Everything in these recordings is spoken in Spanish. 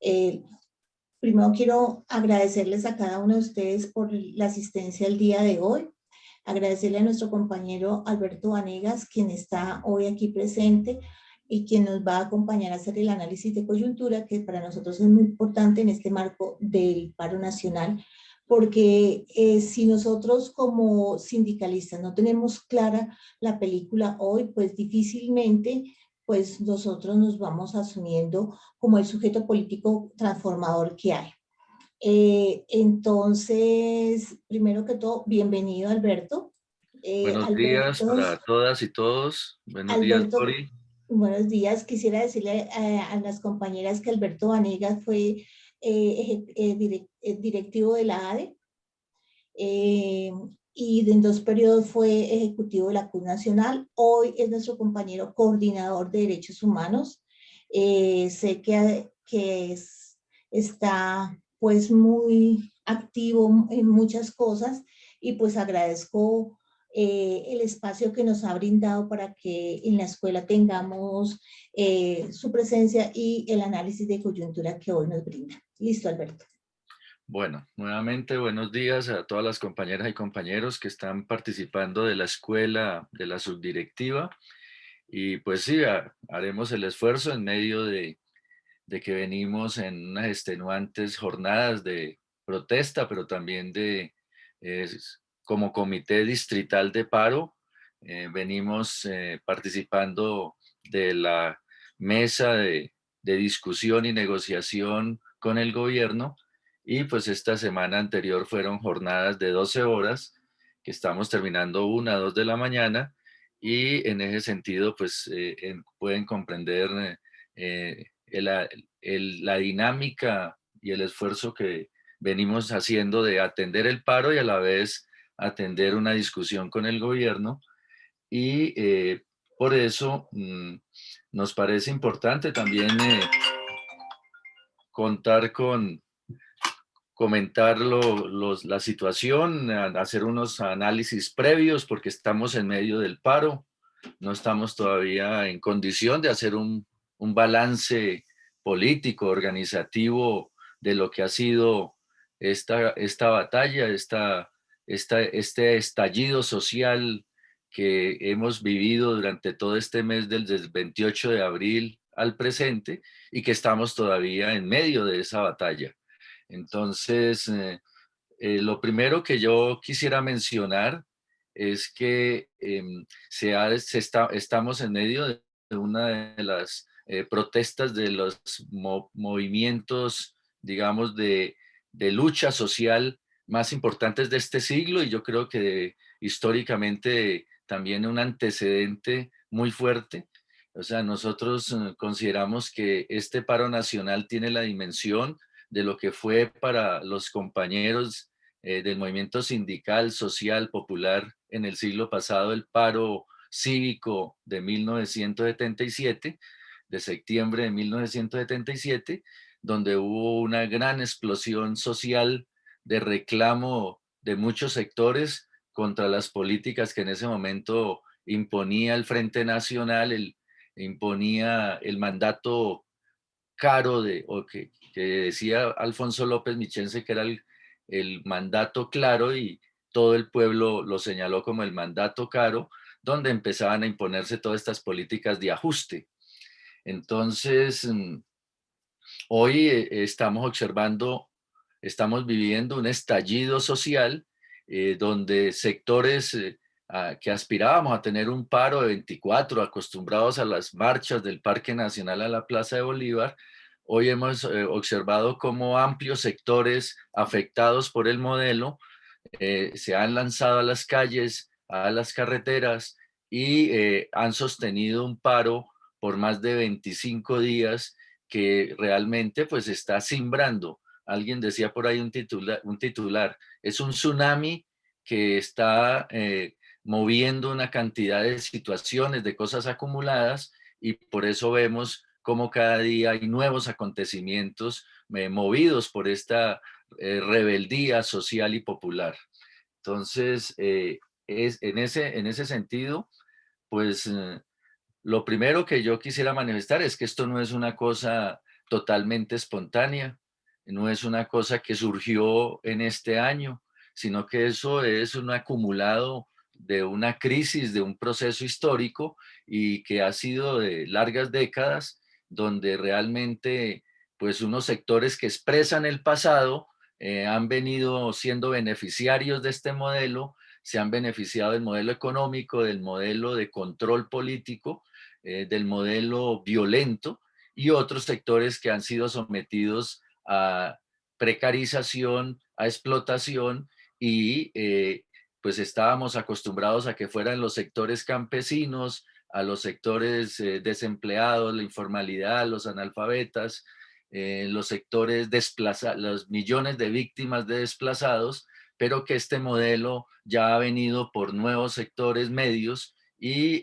Eh, Primero quiero agradecerles a cada uno de ustedes por la asistencia el día de hoy. Agradecerle a nuestro compañero Alberto Vanegas, quien está hoy aquí presente y quien nos va a acompañar a hacer el análisis de coyuntura, que para nosotros es muy importante en este marco del paro nacional, porque si nosotros como sindicalistas no tenemos clara la película hoy, pues difícilmente pues nosotros nos vamos asumiendo como el sujeto político transformador que hay. Entonces, primero que todo, bienvenido Alberto. Buenos días Alberto, para todas y todos. Buenos días, Alberto, Dori. buenos días. Quisiera decirle a las compañeras que Alberto Vanegas fue directivo de la ADE eh, y en 2 periodos fue ejecutivo de la CUT Nacional. Hoy es nuestro compañero coordinador de derechos humanos. Sé que está pues muy activo en muchas cosas y pues agradezco el espacio que nos ha brindado para que en la escuela tengamos su presencia y el análisis de coyuntura que hoy nos brinda. Listo, Alberto. Bueno, nuevamente buenos días a todas las compañeras y compañeros que están participando de la escuela de la subdirectiva. Y pues sí, haremos el esfuerzo en medio de que venimos en unas extenuantes jornadas de protesta, pero también eh, como comité distrital de paro, venimos participando de la mesa de discusión y negociación con el gobierno. Y pues esta semana anterior fueron jornadas de 12 horas, que estamos terminando 1 a 2 de la mañana, y en ese sentido pues pueden comprender la dinámica y el esfuerzo que venimos haciendo de atender el paro y a la vez atender una discusión con el gobierno. Y por eso nos parece importante también contar con comentar la situación, hacer unos análisis previos porque estamos en medio del paro, no estamos todavía en condición de hacer un balance político, organizativo de lo que ha sido esta batalla, este estallido social que hemos vivido durante todo este mes del 28 de abril al presente y que estamos todavía en medio de esa batalla. Entonces, lo primero que yo quisiera mencionar es que estamos en medio de una de las protestas de los movimientos, digamos, de lucha social más importantes de este siglo, y yo creo que históricamente también un antecedente muy fuerte. O sea, nosotros consideramos que este paro nacional tiene la dimensión de lo que fue para los compañeros del movimiento sindical, social, popular en el siglo pasado, el paro cívico de 1977, de septiembre de 1977, donde hubo una gran explosión social de reclamo de muchos sectores contra las políticas que en ese momento imponía el Frente Nacional, imponía el mandato caro que decía Alfonso López Michense, que era el mandato claro, y todo el pueblo lo señaló como el mandato caro, donde empezaban a imponerse todas estas políticas de ajuste. Entonces, hoy estamos viviendo un estallido social donde sectores que aspirábamos a tener un paro de 24, acostumbrados a las marchas del Parque Nacional a la Plaza de Bolívar, hoy hemos observado cómo amplios sectores afectados por el modelo se han lanzado a las calles, a las carreteras, y han sostenido un paro por más de 25 días que realmente pues está simbrando. Alguien decía por ahí un titular, es un tsunami que está moviendo una cantidad de situaciones, de cosas acumuladas, y por eso vemos cómo cada día hay nuevos acontecimientos movidos por esta rebeldía social y popular. Entonces, en ese sentido, pues lo primero que yo quisiera manifestar es que esto no es una cosa totalmente espontánea, no es una cosa que surgió en este año, sino que eso es un acumulado de una crisis, de un proceso histórico y que ha sido de largas décadas, donde realmente pues unos sectores que expresan el pasado han venido siendo beneficiarios de este modelo, se han beneficiado del modelo económico, del modelo de control político, del modelo violento, y otros sectores que han sido sometidos a precarización, a explotación, y pues estábamos acostumbrados a que fueran los sectores campesinos, a los sectores desempleados, la informalidad, los analfabetas, los sectores desplazados, los millones de víctimas de desplazados, pero que este modelo ya ha venido por nuevos sectores medios y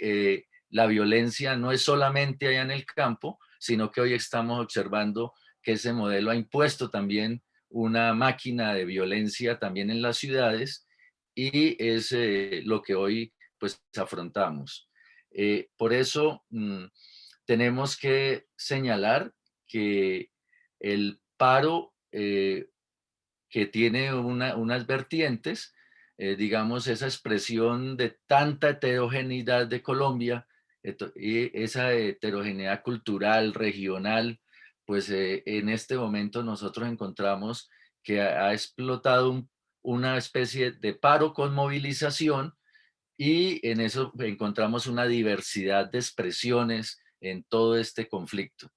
la violencia no es solamente allá en el campo, sino que hoy estamos observando que ese modelo ha impuesto también una máquina de violencia también en las ciudades y es lo que hoy pues afrontamos. Por eso tenemos que señalar que el paro que tiene unas vertientes, digamos, esa expresión de tanta heterogeneidad de Colombia, y esa heterogeneidad cultural, regional, pues en este momento nosotros encontramos que ha explotado una especie de paro con movilización y en eso encontramos una diversidad de expresiones en todo este conflicto.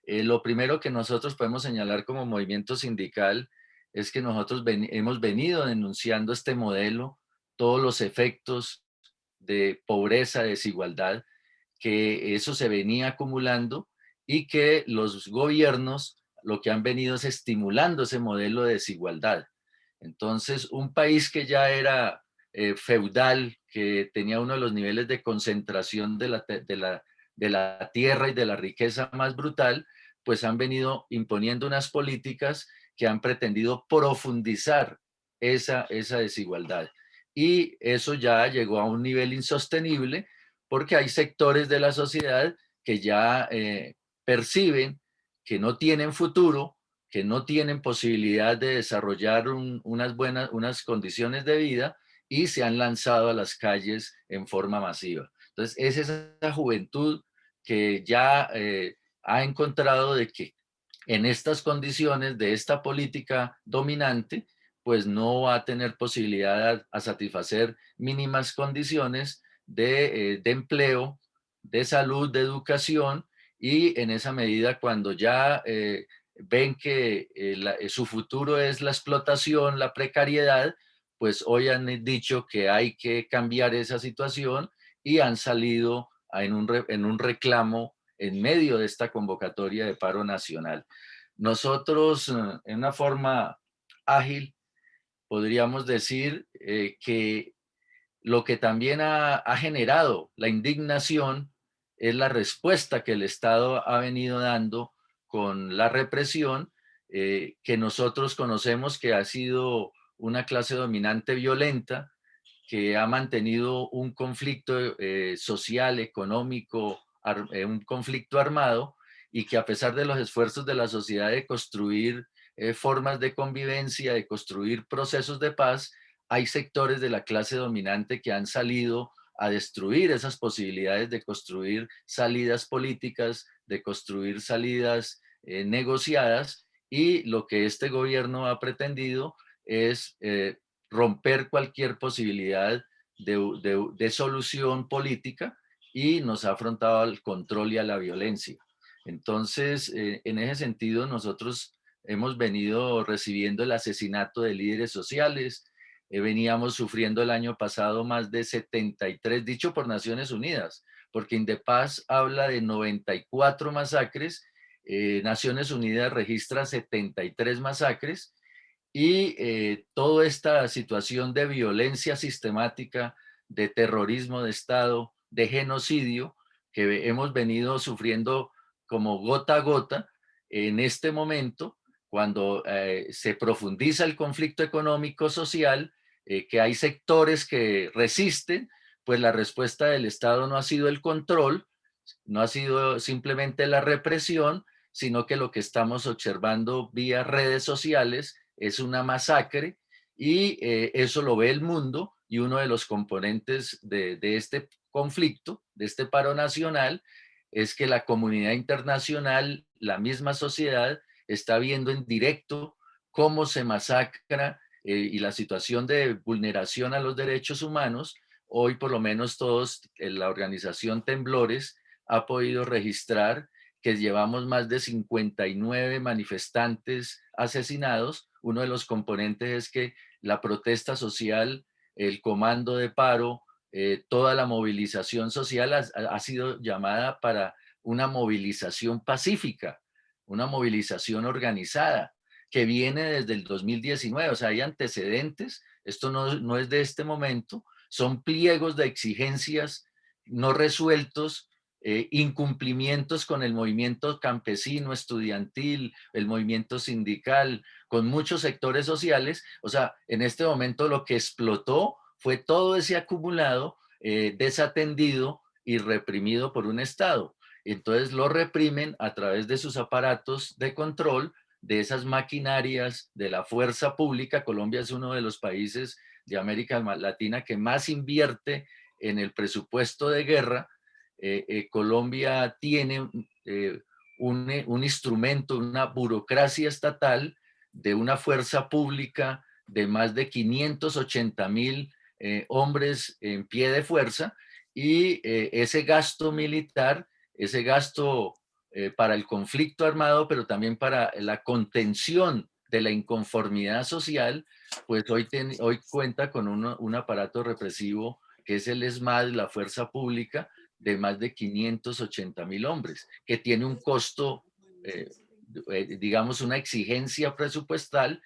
Lo primero que nosotros podemos señalar como movimiento sindical es que nosotros hemos venido denunciando este modelo, todos los efectos de pobreza, desigualdad, que eso se venía acumulando y que los gobiernos lo que han venido es estimulando ese modelo de desigualdad. Entonces, un país que ya era feudal, que tenía uno de los niveles de concentración de la tierra y de la riqueza más brutal, pues han venido imponiendo unas políticas que han pretendido profundizar esa desigualdad. Y eso ya llegó a un nivel insostenible porque hay sectores de la sociedad que ya perciben que no tienen futuro, que no tienen posibilidad de desarrollar unas condiciones de vida y se han lanzado a las calles en forma masiva. Entonces, es esa juventud que ya ha encontrado de que en estas condiciones de esta política dominante, pues no va a tener posibilidad a satisfacer mínimas condiciones de empleo, de salud, de educación, y en esa medida cuando ya ven que su futuro es la explotación, la precariedad, pues hoy han dicho que hay que cambiar esa situación y han salido en un reclamo en medio de esta convocatoria de paro nacional. Nosotros, en una forma ágil, podríamos decir que lo que también ha generado la indignación es la respuesta que el Estado ha venido dando con la represión, que nosotros conocemos que ha sido una clase dominante violenta, que ha mantenido un conflicto social, económico, un conflicto armado, y que a pesar de los esfuerzos de la sociedad de construir formas de convivencia, de construir procesos de paz, hay sectores de la clase dominante que han salido a destruir esas posibilidades de construir salidas políticas, de construir salidas negociadas, y lo que este gobierno ha pretendido es romper cualquier posibilidad de solución política y nos ha afrontado al control y a la violencia. Entonces, en ese sentido, nosotros hemos venido recibiendo el asesinato de líderes sociales. Veníamos sufriendo el año pasado más de 73, dicho por Naciones Unidas, porque Indepaz habla de 94 masacres, Naciones Unidas registra 73 masacres, y toda esta situación de violencia sistemática, de terrorismo de Estado, de genocidio, que hemos venido sufriendo como gota a gota, en este momento, cuando se profundiza el conflicto económico social, que hay sectores que resisten, pues la respuesta del Estado no ha sido el control, no ha sido simplemente la represión, sino que lo que estamos observando vía redes sociales es una masacre y eso lo ve el mundo, y uno de los componentes de este conflicto, de este paro nacional, es que la comunidad internacional, la misma sociedad, está viendo en directo cómo se masacra y la situación de vulneración a los derechos humanos. Hoy por lo menos todos, la organización Temblores ha podido registrar que llevamos más de 59 manifestantes asesinados. Uno de los componentes es que la protesta social, el comando de paro, toda la movilización social ha sido llamada para una movilización pacífica, una movilización organizada, que viene desde el 2019, o sea, hay antecedentes, esto no es de este momento, son pliegos de exigencias no resueltos, incumplimientos con el movimiento campesino, estudiantil, el movimiento sindical, con muchos sectores sociales. O sea, en este momento lo que explotó fue todo ese acumulado desatendido y reprimido por un Estado. Entonces lo reprimen a través de sus aparatos de control, de esas maquinarias de la fuerza pública. Colombia es uno de los países de América Latina que más invierte en el presupuesto de guerra. Colombia tiene un instrumento, una burocracia estatal de una fuerza pública de más de 580,000 hombres en pie de fuerza, y ese gasto militar, ese gasto para el conflicto armado, pero también para la contención de la inconformidad social, pues hoy cuenta con un aparato represivo que es el ESMAD, la fuerza pública, de más de 580,000 hombres, que tiene un costo, digamos, una exigencia presupuestal,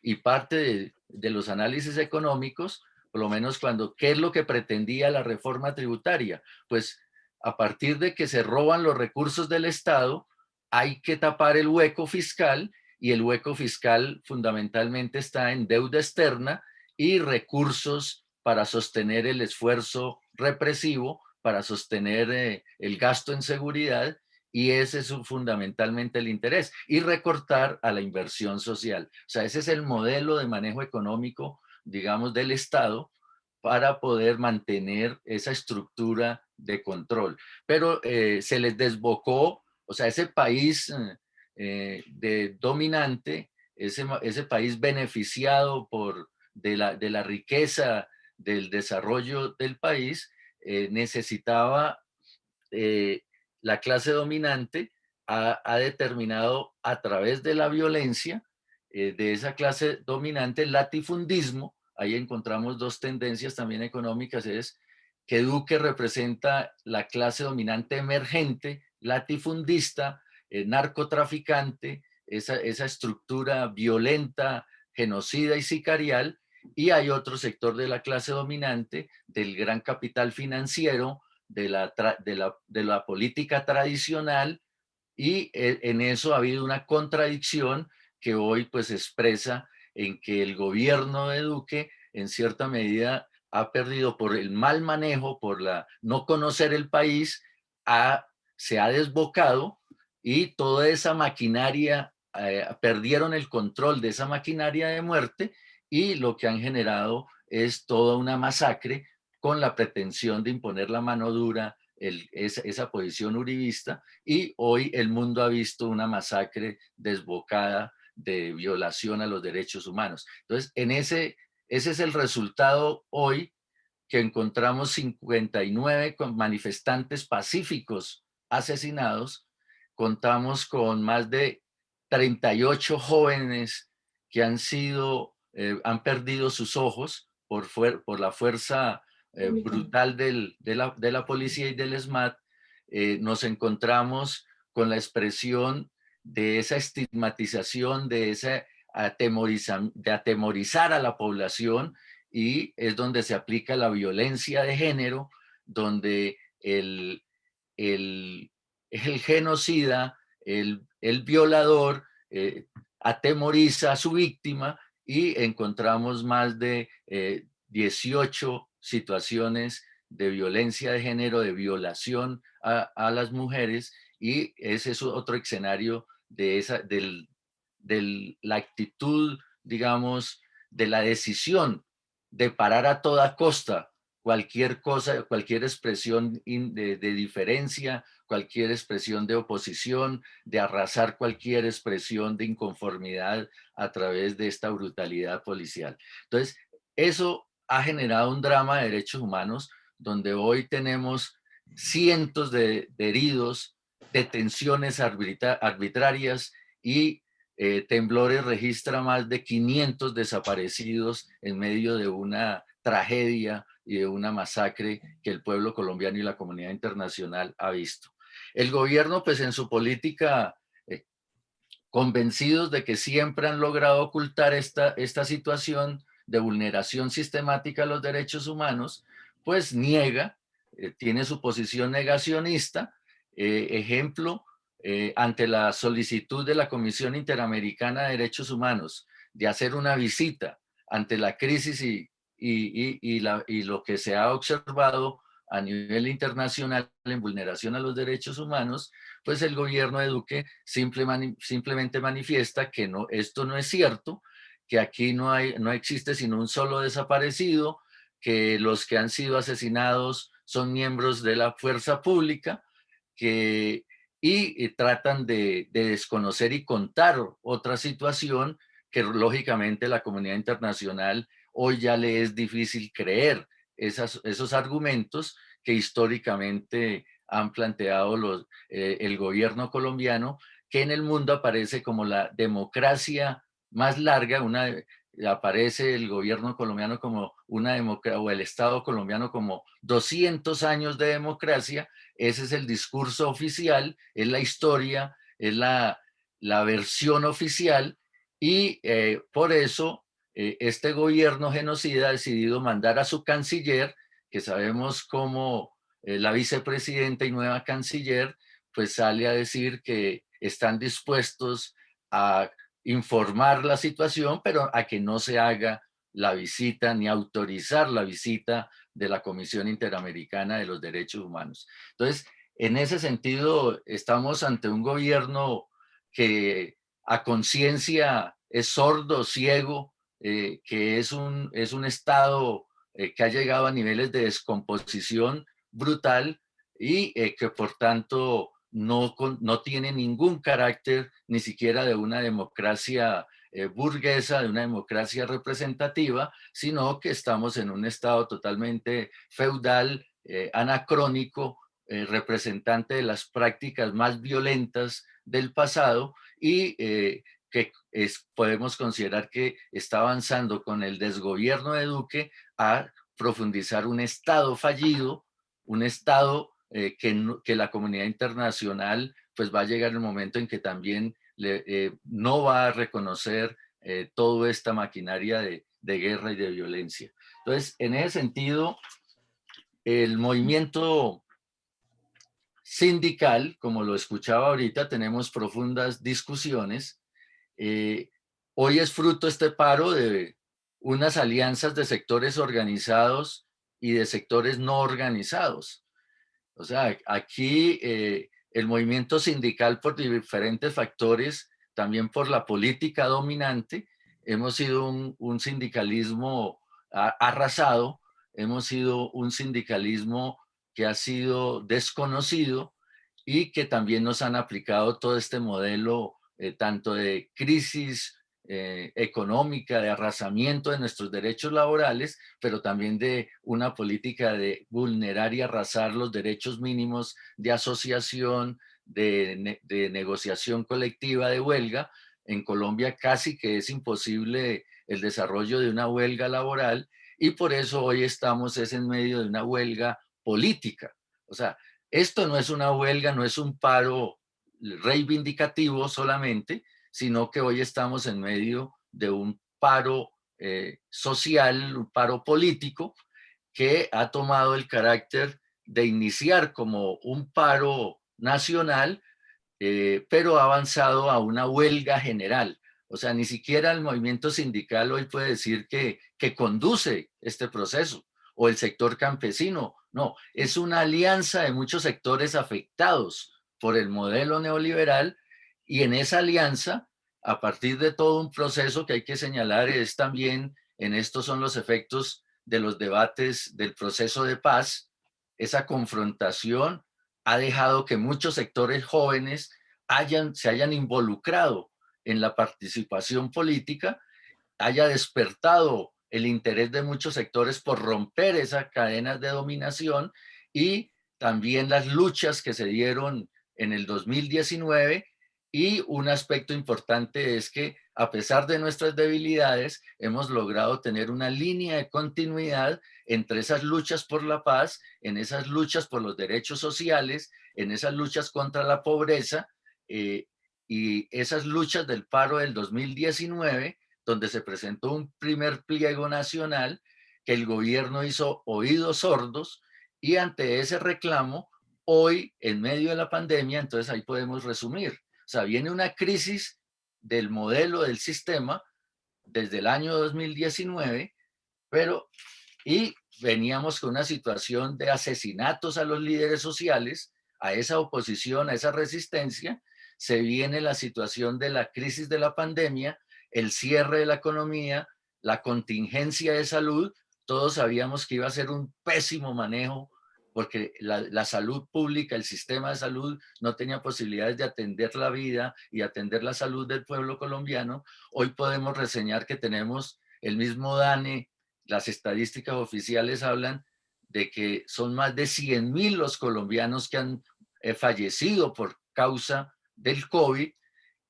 y parte de los análisis económicos, por lo menos ¿qué es lo que pretendía la reforma tributaria? Pues a partir de que se roban los recursos del Estado, hay que tapar el hueco fiscal, y el hueco fiscal fundamentalmente está en deuda externa y recursos para sostener el esfuerzo represivo, para sostener el gasto en seguridad, y ese es fundamentalmente el interés, y recortar a la inversión social. O sea, ese es el modelo de manejo económico, digamos, del Estado, para poder mantener esa estructura de control. Pero se les desbocó, o sea, ese país dominante, ese país beneficiado de la riqueza, del desarrollo del país, necesitaba, eh, la clase dominante ha determinado a través de la violencia de esa clase dominante, el latifundismo. Ahí encontramos dos tendencias también económicas: es que Duque representa la clase dominante emergente, latifundista, narcotraficante, esa estructura violenta, genocida y sicarial. Y hay otro sector de la clase dominante, del gran capital financiero, de la política tradicional, y en eso ha habido una contradicción que hoy pues expresa en que el gobierno de Duque en cierta medida ha perdido, por el mal manejo, por la no conocer el país, se ha desbocado, y toda esa maquinaria, perdieron el control de esa maquinaria de muerte, y lo que han generado es toda una masacre con la pretensión de imponer la mano dura, esa posición uribista, y hoy el mundo ha visto una masacre desbocada de violación a los derechos humanos. Entonces, ese es el resultado hoy, que encontramos 59 manifestantes pacíficos asesinados, contamos con más de 38 jóvenes que han perdido sus ojos por la fuerza brutal de la policía y del ESMAD. Nos encontramos con la expresión de esa estigmatización, de atemorizar a la población, y es donde se aplica la violencia de género, donde el genocida, el violador, atemoriza a su víctima, y encontramos más de 18 situaciones de violencia de género, de violación a las mujeres, y ese es otro escenario de la actitud, digamos, de la decisión de parar a toda costa cualquier cosa, cualquier expresión de diferencia, cualquier expresión de oposición, de arrasar cualquier expresión de inconformidad a través de esta brutalidad policial. Entonces, eso ha generado un drama de derechos humanos donde hoy tenemos cientos de heridos, detenciones arbitrarias y Temblores registra más de 500 desaparecidos en medio de una tragedia y de una masacre que el pueblo colombiano y la comunidad internacional ha visto. El gobierno, pues en su política, convencidos de que siempre han logrado ocultar esta situación de vulneración sistemática a los derechos humanos, pues niega, tiene su posición negacionista. Ejemplo, ante la solicitud de la Comisión Interamericana de Derechos Humanos de hacer una visita ante la crisis y lo que se ha observado a nivel internacional en vulneración a los derechos humanos, pues el gobierno de Duque simplemente manifiesta que no, esto no es cierto, que aquí no existe sino un solo desaparecido, que los que han sido asesinados son miembros de la fuerza pública, y tratan de desconocer y contar otra situación que lógicamente la comunidad internacional hoy ya le es difícil creer esos argumentos que históricamente han planteado el gobierno colombiano, que en el mundo aparece como la democracia más larga, aparece el gobierno colombiano como una democracia, o el Estado colombiano como 200 años de democracia. Ese es el discurso oficial, es la historia, es la versión oficial, y por eso este gobierno genocida ha decidido mandar a su canciller, que sabemos cómo la vicepresidenta y nueva canciller, pues sale a decir que están dispuestos a informar la situación, pero a que no se haga la visita ni autorizar la visita de la Comisión Interamericana de los Derechos Humanos. Entonces, en ese sentido, estamos ante un gobierno que a conciencia es sordo, ciego, que es un Estado que ha llegado a niveles de descomposición brutal y que por tanto no tiene ningún carácter ni siquiera de una democracia burguesa, de una democracia representativa, sino que estamos en un Estado totalmente feudal, anacrónico, representante de las prácticas más violentas del pasado, y podemos considerar que está avanzando con el desgobierno de Duque a profundizar un Estado fallido, un Estado que la comunidad internacional pues va a llegar el momento en que también no va a reconocer toda esta maquinaria de guerra y de violencia. Entonces, en ese sentido, el movimiento sindical, como lo escuchaba ahorita, tenemos profundas discusiones. Hoy es fruto este paro de unas alianzas de sectores organizados y de sectores no organizados. O sea, aquí el movimiento sindical, por diferentes factores, también por la política dominante, hemos sido un sindicalismo arrasado, hemos sido un sindicalismo que ha sido desconocido y que también nos han aplicado todo este modelo tanto de crisis económica, de arrasamiento de nuestros derechos laborales, pero también de una política de vulnerar y arrasar los derechos mínimos de asociación, de negociación colectiva, de huelga. En Colombia casi que es imposible el desarrollo de una huelga laboral, y por eso hoy estamos en medio de una huelga política. O sea, esto no es una huelga, no es un paro reivindicativo solamente, sino que hoy estamos en medio de un paro social, un paro político, que ha tomado el carácter de iniciar como un paro nacional, pero ha avanzado a una huelga general. O sea, ni siquiera el movimiento sindical hoy puede decir que conduce este proceso, o el sector campesino. No, es una alianza de muchos sectores afectados por el modelo neoliberal, Y en esa alianza, a partir de todo un proceso que hay que señalar, es también, en estos son los efectos de los debates del proceso de paz, esa confrontación ha dejado que muchos sectores jóvenes se hayan involucrado en la participación política, haya despertado el interés de muchos sectores por romper esas cadenas de dominación, y también las luchas que se dieron en el 2019. Y un aspecto importante es que, a pesar de nuestras debilidades, hemos logrado tener una línea de continuidad entre esas luchas por la paz, en esas luchas por los derechos sociales, en esas luchas contra la pobreza, eh, y esas luchas del paro del 2019, donde se presentó un primer pliego nacional que el gobierno hizo oídos sordos, y ante ese reclamo, hoy, en medio de la pandemia, entonces ahí podemos resumir. O sea, viene una crisis del modelo del sistema desde el año 2019, pero y veníamos con una situación de asesinatos a los líderes sociales, a esa oposición, a esa resistencia. Se viene la situación de la crisis de la pandemia, el cierre de la economía, la contingencia de salud. Todos sabíamos que iba a ser un pésimo manejo, porque la salud pública, el sistema de salud, no tenía posibilidades de atender la vida y atender la salud del pueblo colombiano. Hoy podemos reseñar que tenemos el mismo DANE. Las estadísticas oficiales hablan de que son más de 100.000 los colombianos que han fallecido por causa del COVID,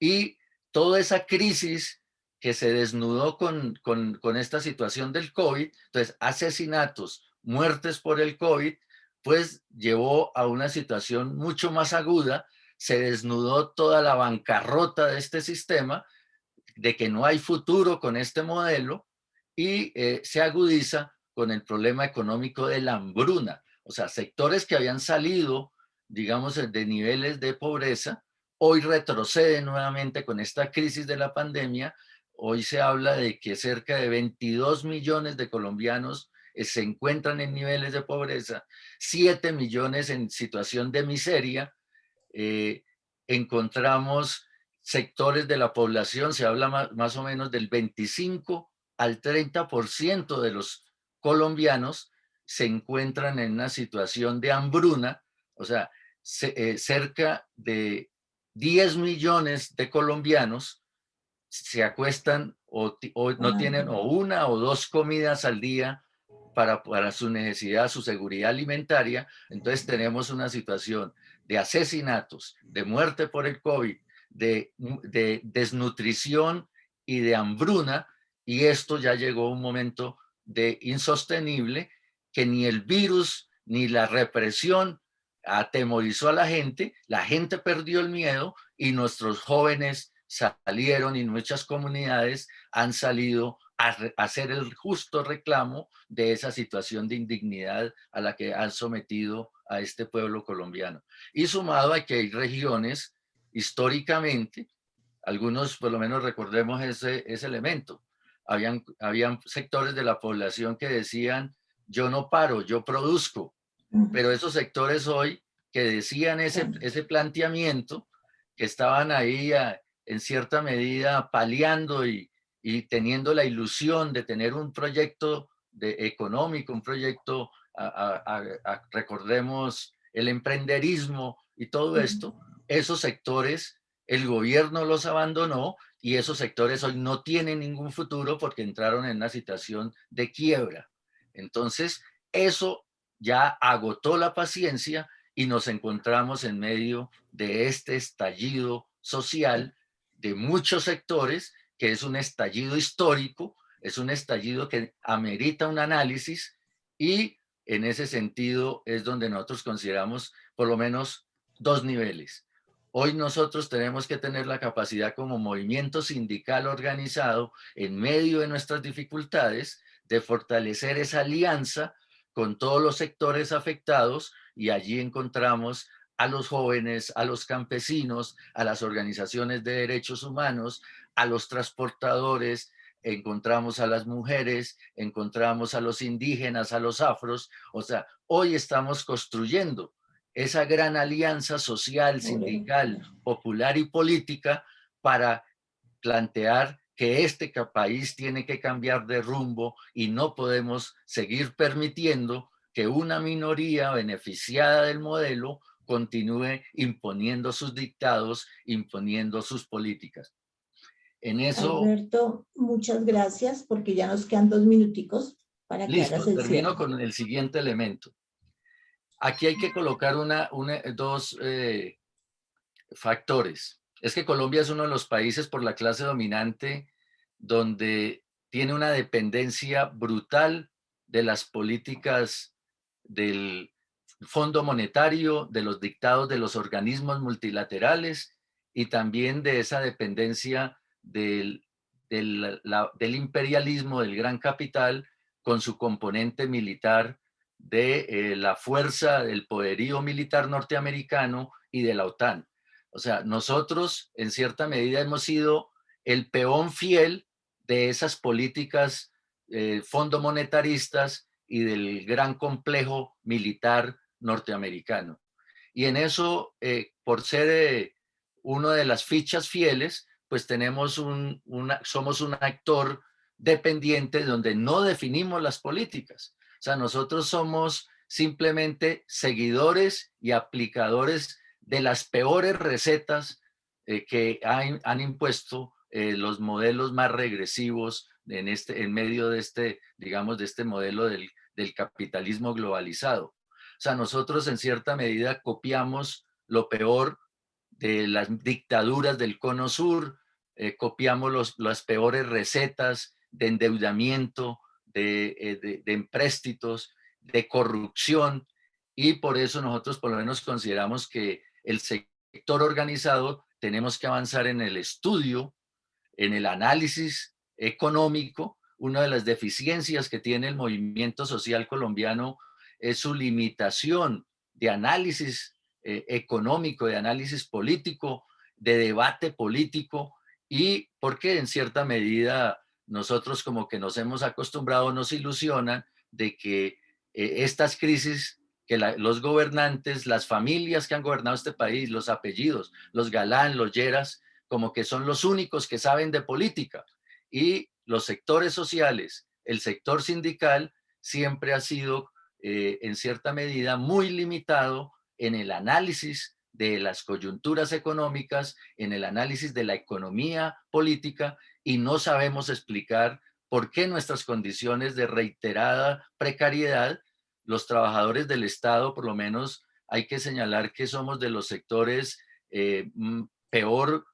y toda esa crisis que se desnudó con esta situación del COVID, entonces asesinatos, muertes por el COVID, pues llevó a una situación mucho más aguda. Se desnudó toda la bancarrota de este sistema, de que no hay futuro con este modelo, y se agudiza con el problema económico de la hambruna. O sea, sectores que habían salido, digamos, de niveles de pobreza, hoy retroceden nuevamente con esta crisis de la pandemia. Hoy se habla de que cerca de 22 millones de colombianos se encuentran en niveles de pobreza, 7 millones en situación de miseria. eh, Encontramos sectores de la población, se habla más o menos del 25 al 30% de los colombianos se encuentran en una situación de hambruna. O sea, cerca de 10 millones de colombianos se acuestan o no tienen o una o dos comidas al día para su necesidad, su seguridad alimentaria. Entonces tenemos una situación de asesinatos, de muerte por el COVID, de desnutrición y de hambruna, y esto ya llegó a un momento de insostenible, que ni el virus ni la represión atemorizó a la gente perdió el miedo, y nuestros jóvenes salieron, y muchas comunidades han salido a hacer el justo reclamo de esa situación de indignidad a la que han sometido a este pueblo colombiano. Y sumado a que hay regiones, históricamente, algunos por lo menos recordemos ese elemento, habían sectores de la población que decían: yo no paro, yo produzco. Pero esos sectores hoy que decían ese planteamiento, que estaban ahí en cierta medida paliando y teniendo la ilusión de tener un proyecto económico, un proyecto, recordemos el emprenderismo y todo esto, esos sectores, el gobierno los abandonó, y esos sectores hoy no tienen ningún futuro porque entraron en una situación de quiebra. Entonces, eso ya agotó la paciencia, y nos encontramos en medio de este estallido social de muchos sectores, que es un estallido histórico, es un estallido que amerita un análisis, y en ese sentido es donde nosotros consideramos por lo menos dos niveles. Hoy nosotros tenemos que tener la capacidad, como movimiento sindical organizado en medio de nuestras dificultades, de fortalecer esa alianza con todos los sectores afectados, y allí encontramos a los jóvenes, a los campesinos, a las organizaciones de derechos humanos, a los transportadores, encontramos a las mujeres, encontramos a los indígenas, a los afros. O sea, hoy estamos construyendo esa gran alianza social, sindical, popular y política para plantear que este país tiene que cambiar de rumbo y no podemos seguir permitiendo que una minoría beneficiada del modelo continúe imponiendo sus dictados, imponiendo sus políticas. En eso, Alberto, muchas gracias porque ya nos quedan 2 minuticos para que hagas listo, el termino cierre. con el siguiente elemento. Aquí hay que colocar dos factores. Es que Colombia es uno de los países por la clase dominante donde tiene una dependencia brutal de las políticas del Fondo Monetario, de los dictados de los organismos multilaterales y también de esa dependencia del imperialismo, del gran capital, con su componente militar de la fuerza del poderío militar norteamericano y de la OTAN. O sea, nosotros en cierta medida hemos sido el peón fiel de esas políticas fondomonetaristas y del gran complejo militar norteamericano. Y en eso, por ser uno de las fichas fieles, pues tenemos somos un actor dependiente donde no definimos las políticas. O sea, nosotros somos simplemente seguidores y aplicadores de las peores recetas que han impuesto los modelos más regresivos en medio de este, digamos, de este modelo del capitalismo globalizado. O sea, nosotros en cierta medida copiamos lo peor de las dictaduras del Cono Sur, copiamos las peores recetas de endeudamiento, de empréstitos, de corrupción, y por eso nosotros por lo menos consideramos que el sector organizado tenemos que avanzar en el estudio, en el análisis económico. Una de las deficiencias que tiene el movimiento social colombiano es su limitación de análisis económico, de análisis político, de debate político, y porque en cierta medida nosotros como que nos hemos acostumbrado, nos ilusionan de que estas crisis que los gobernantes, las familias que han gobernado este país, los apellidos, los Galán, los Lleras, como que son los únicos que saben de política, y los sectores sociales, el sector sindical siempre ha sido en cierta medida muy limitado en el análisis de las coyunturas económicas, en el análisis de la economía política, y no sabemos explicar por qué nuestras condiciones de reiterada precariedad, los trabajadores del Estado, por lo menos hay que señalar que somos de los sectores peor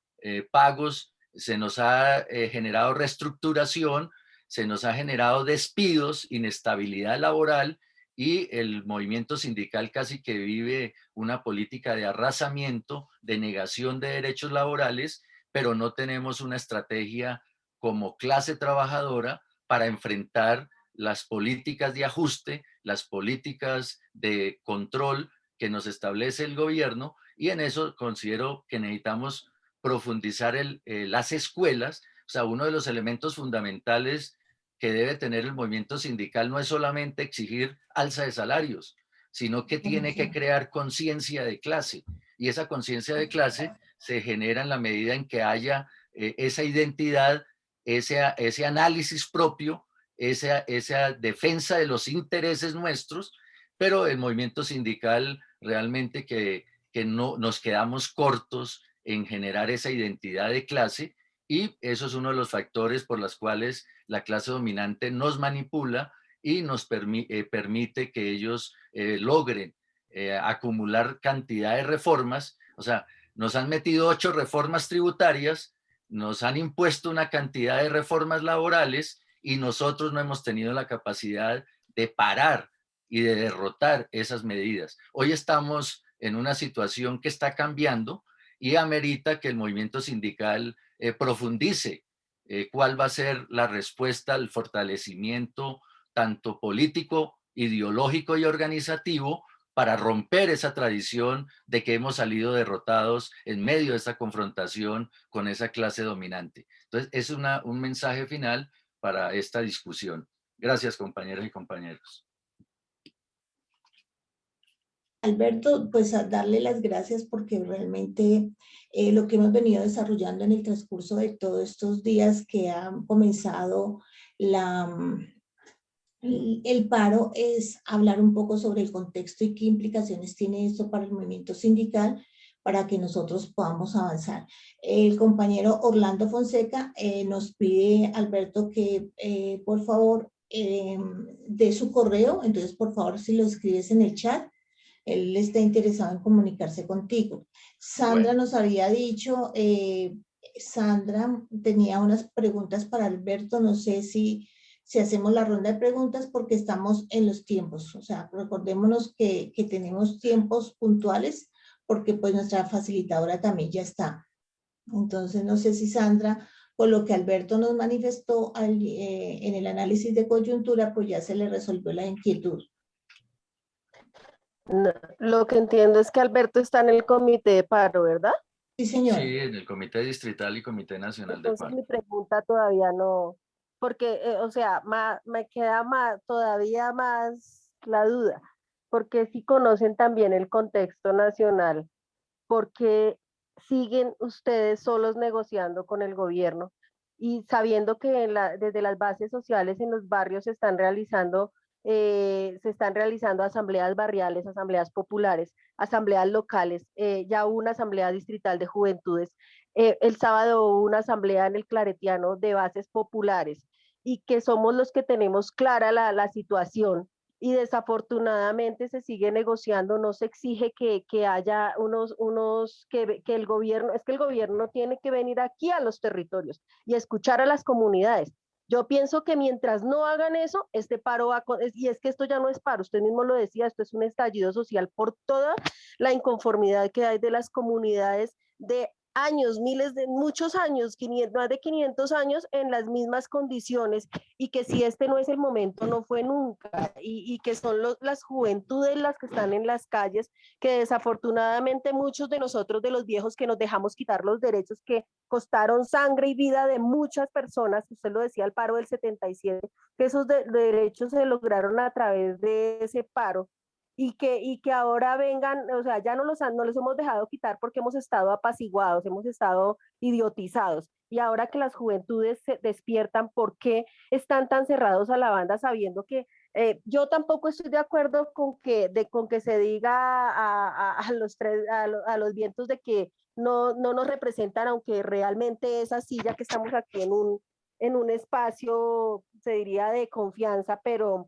pagos, se nos ha generado reestructuración, se nos ha generado despidos, inestabilidad laboral, y el movimiento sindical casi que vive una política de arrasamiento, de negación de derechos laborales, pero no tenemos una estrategia como clase trabajadora para enfrentar las políticas de ajuste, las políticas de control que nos establece el gobierno, y en eso considero que necesitamos profundizar las escuelas. O sea, uno de los elementos fundamentales que debe tener el movimiento sindical no es solamente exigir alza de salarios, sino que tiene que crear conciencia de clase. Y esa conciencia de clase se genera en la medida en que haya esa identidad, ese análisis propio, esa defensa de los intereses nuestros, pero el movimiento sindical realmente que no nos quedamos cortos en generar esa identidad de clase, y eso es uno de los factores por los cuales la clase dominante nos manipula y nos permite que ellos logren acumular cantidad de reformas. O sea, nos han metido 8 reformas tributarias, nos han impuesto una cantidad de reformas laborales, y nosotros no hemos tenido la capacidad de parar y de derrotar esas medidas. Hoy estamos en una situación que está cambiando y amerita que el movimiento sindical profundice cuál va a ser la respuesta al fortalecimiento tanto político, ideológico y organizativo para romper esa tradición de que hemos salido derrotados en medio de esa confrontación con esa clase dominante. Entonces, es un mensaje final para esta discusión. Gracias, compañeras y compañeros. Alberto, pues a darle las gracias porque realmente lo que hemos venido desarrollando en el transcurso de todos estos días que han comenzado la, el paro es hablar un poco sobre el contexto y qué implicaciones tiene esto para el movimiento sindical para que nosotros podamos avanzar. El compañero Orlando Fonseca nos pide, Alberto, que por favor dé su correo, entonces por favor si lo escribes en el chat, él está interesado en comunicarse contigo. Sandra Bueno, nos había dicho, Sandra tenía unas preguntas para Alberto, no sé si hacemos la ronda de preguntas porque estamos en los tiempos, o sea, recordémonos que tenemos tiempos puntuales porque pues nuestra facilitadora también ya está. Entonces, no sé si Sandra, por lo que Alberto nos manifestó en el análisis de coyuntura, pues ya se le resolvió la inquietud. No, lo que entiendo es que Alberto está en el comité de paro, ¿verdad? Sí, señor. sí, en el Comité Distrital y Comité Nacional de Entonces Paro. mi pregunta todavía no, porque, o sea, me queda más, todavía más la duda, porque si conocen también el contexto nacional, porque siguen ustedes solos negociando con el gobierno y sabiendo que desde las bases sociales en los barrios se están realizando asambleas barriales, asambleas populares, asambleas locales, ya hubo una asamblea distrital de juventudes, el sábado hubo una asamblea en el Claretiano de bases populares y que somos los que tenemos clara la situación y desafortunadamente se sigue negociando, no se exige que haya que el gobierno, es que el gobierno tiene que venir aquí a los territorios y escuchar a las comunidades. Yo pienso que mientras no hagan eso, este paro va, y es que esto ya no es paro, usted mismo lo decía, esto es un estallido social por toda la inconformidad que hay de las comunidades de años, miles de, muchos años, 500, más de 500 años en las mismas condiciones y que si este no es el momento, no fue nunca, y que son las juventudes las que están en las calles, que desafortunadamente muchos de nosotros, de los viejos que nos dejamos quitar los derechos que costaron sangre y vida de muchas personas, usted lo decía, el paro del 77, que esos derechos se lograron a través de ese paro, y que ahora vengan, o sea, ya no los hemos dejado quitar porque hemos estado apaciguados, hemos estado idiotizados. Y ahora que las juventudes se despiertan, ¿por qué están tan cerrados a la banda sabiendo que yo tampoco estoy de acuerdo con que se diga a los vientos de que no nos representan, aunque realmente esa silla que estamos aquí en un espacio, se diría, de confianza, pero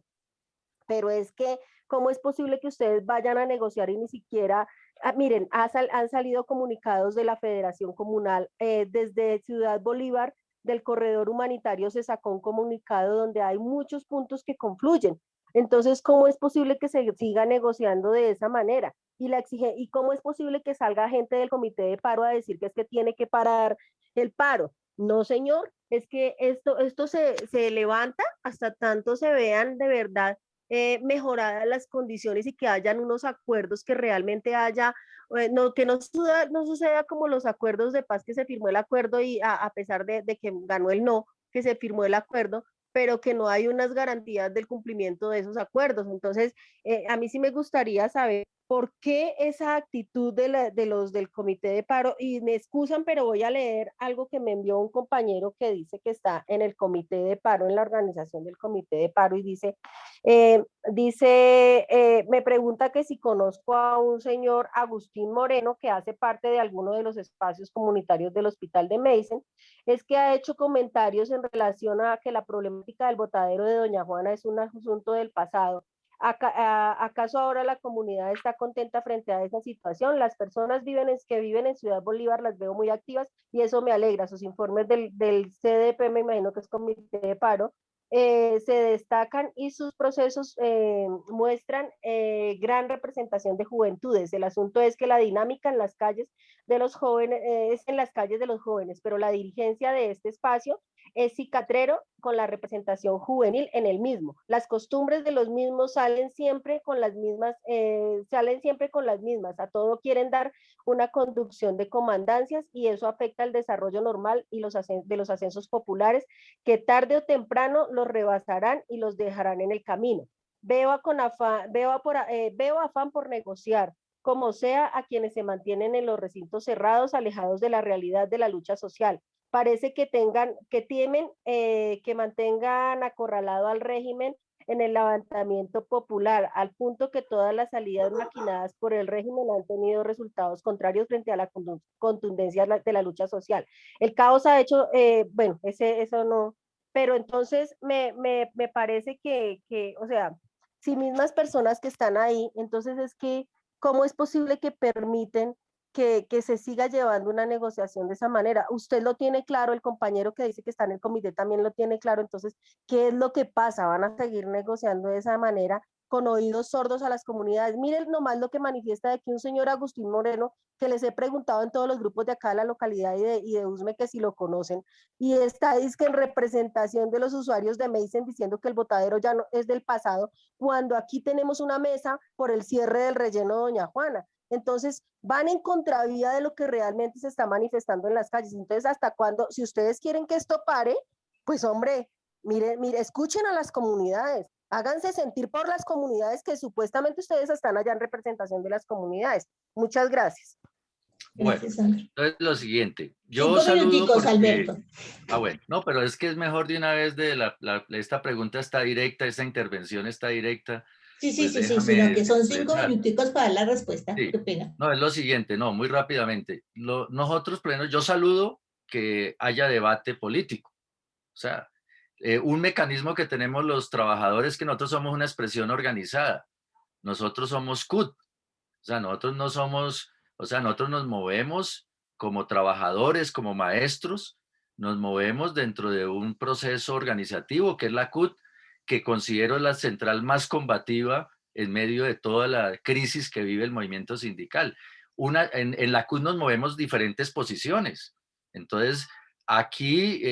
es que, ¿cómo es posible que ustedes vayan a negociar y ni siquiera, miren, han salido comunicados de la Federación Comunal, desde Ciudad Bolívar, del corredor humanitario se sacó un comunicado donde hay muchos puntos que confluyen. Entonces, ¿cómo es posible que se siga negociando de esa manera? ¿Y cómo es posible que salga gente del comité de paro a decir que es que tiene que parar el paro? No, señor, es que esto se levanta hasta tanto se vean de verdad mejoradas las condiciones y que hayan unos acuerdos que realmente haya, que no suceda como los acuerdos de paz que se firmó el acuerdo y a pesar de que ganó el no, que se firmó el acuerdo, pero que no hay unas garantías del cumplimiento de esos acuerdos. Entonces, a mí sí me gustaría saber por qué esa actitud de los del comité de paro, y me excusan, pero voy a leer algo que me envió un compañero que dice que está en el comité de paro, en la organización del comité de paro, y me pregunta que si conozco a un señor Agustín Moreno que hace parte de alguno de los espacios comunitarios del Hospital de Mason, es que ha hecho comentarios en relación a que la problemática del botadero de Doña Juana es un asunto del pasado. ¿Acaso ahora la comunidad está contenta frente a esa situación? Las personas que viven en Ciudad Bolívar las veo muy activas y eso me alegra. Sus informes del CDP, me imagino que es Comité de Paro, se destacan y sus procesos muestran gran representación de juventudes. El asunto es que la dinámica en las calles de los jóvenes es en las calles de los jóvenes, pero la dirigencia de este espacio es cicatrero con la representación juvenil en el mismo. Las costumbres de los mismos salen siempre con las mismas. A todo quieren dar una conducción de comandancias y eso afecta el desarrollo normal y de los ascensos populares que tarde o temprano los rebasarán y los dejarán en el camino. veo afán por negociar, como sea, a quienes se mantienen en los recintos cerrados, alejados de la realidad de la lucha social. Parece que temen que mantengan acorralado al régimen en el levantamiento popular, al punto que todas las salidas maquinadas por el régimen han tenido resultados contrarios frente a la contundencia de la lucha social. El caos ha hecho, bueno, eso no, pero entonces me parece o sea, si mismas personas que están ahí, entonces es que, ¿cómo es posible que permiten que se siga llevando una negociación de esa manera? Usted lo tiene claro, el compañero que dice que está en el comité también lo tiene claro, entonces, ¿qué es lo que pasa? ¿Van a seguir negociando de esa manera con oídos sordos a las comunidades? Miren nomás lo que manifiesta de aquí un señor Agustín Moreno, que les he preguntado en todos los grupos de acá de la localidad y de Usme que si lo conocen, y está es que en representación de los usuarios de Meisen diciendo que el botadero ya no es del pasado, cuando aquí tenemos una mesa por el cierre del relleno Doña Juana. Entonces, van en contravía de lo que realmente se está manifestando en las calles. Entonces, ¿hasta cuándo? Si ustedes quieren que esto pare, pues hombre, mire, escuchen a las comunidades, háganse sentir por las comunidades que supuestamente ustedes están allá en representación de las comunidades. Muchas gracias. Bueno, Gracias, Sandra. entonces lo siguiente, yo 5 saludo minuticos, porque, Alberto. bueno, no, pero es que es mejor de una vez esta pregunta está directa, esta intervención está directa, Sí, sí, pues sí, sí, sino déjame que son 5 expresar. minuticos para dar la respuesta. Sí, Qué pena. no, es lo siguiente, no, muy rápidamente. Nosotros, por ejemplo, yo saludo que haya debate político. O sea, un mecanismo que tenemos los trabajadores que nosotros somos una expresión organizada. Nosotros somos CUT. O sea, nosotros no somos, o sea, nosotros nos movemos como trabajadores, como maestros, nos movemos dentro de un proceso organizativo que es la CUT, que considero la central más combativa en medio de toda la crisis que vive el movimiento sindical. En la CUT nos movemos diferentes posiciones. Entonces, aquí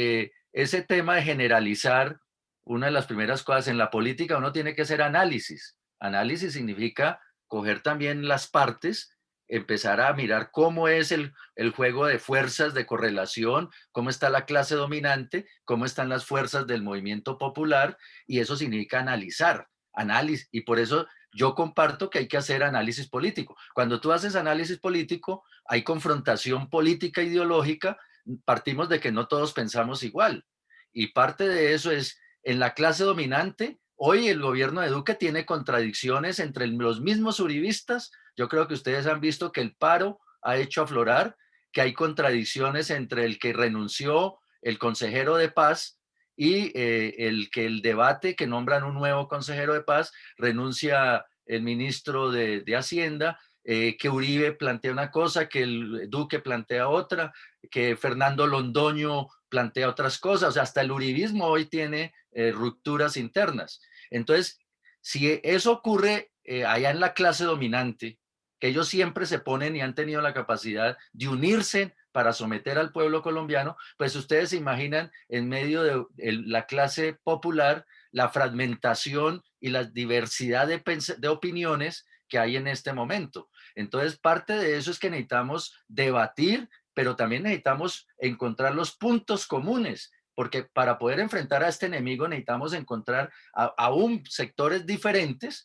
ese tema de generalizar, una de las primeras cosas en la política, uno tiene que hacer análisis. Análisis significa coger también las partes, empezar a mirar cómo es el juego de fuerzas de correlación, cómo está la clase dominante, cómo están las fuerzas del movimiento popular, y eso significa analizar, análisis, y por eso yo comparto que hay que hacer análisis político. Cuando tú haces análisis político, hay confrontación política ideológica, partimos de que no todos pensamos igual, y parte de eso es en la clase dominante. Hoy el gobierno de Duque tiene contradicciones entre los mismos uribistas. Yo creo que ustedes han visto que el paro ha hecho aflorar que hay contradicciones entre el que renunció el consejero de paz y el debate que nombran un nuevo consejero de paz, renuncia el ministro de Hacienda, que Uribe plantea una cosa, que el Duque plantea otra, que Fernando Londoño plantea otras cosas. O sea, hasta el uribismo hoy tiene rupturas internas. Entonces, si eso ocurre allá en la clase dominante, que ellos siempre se ponen y han tenido la capacidad de unirse para someter al pueblo colombiano, pues ustedes se imaginan en medio de la clase popular la fragmentación y la diversidad de opiniones que hay en este momento. Entonces, parte de eso es que necesitamos debatir, pero también necesitamos encontrar los puntos comunes, porque para poder enfrentar a este enemigo necesitamos encontrar aún sectores diferentes,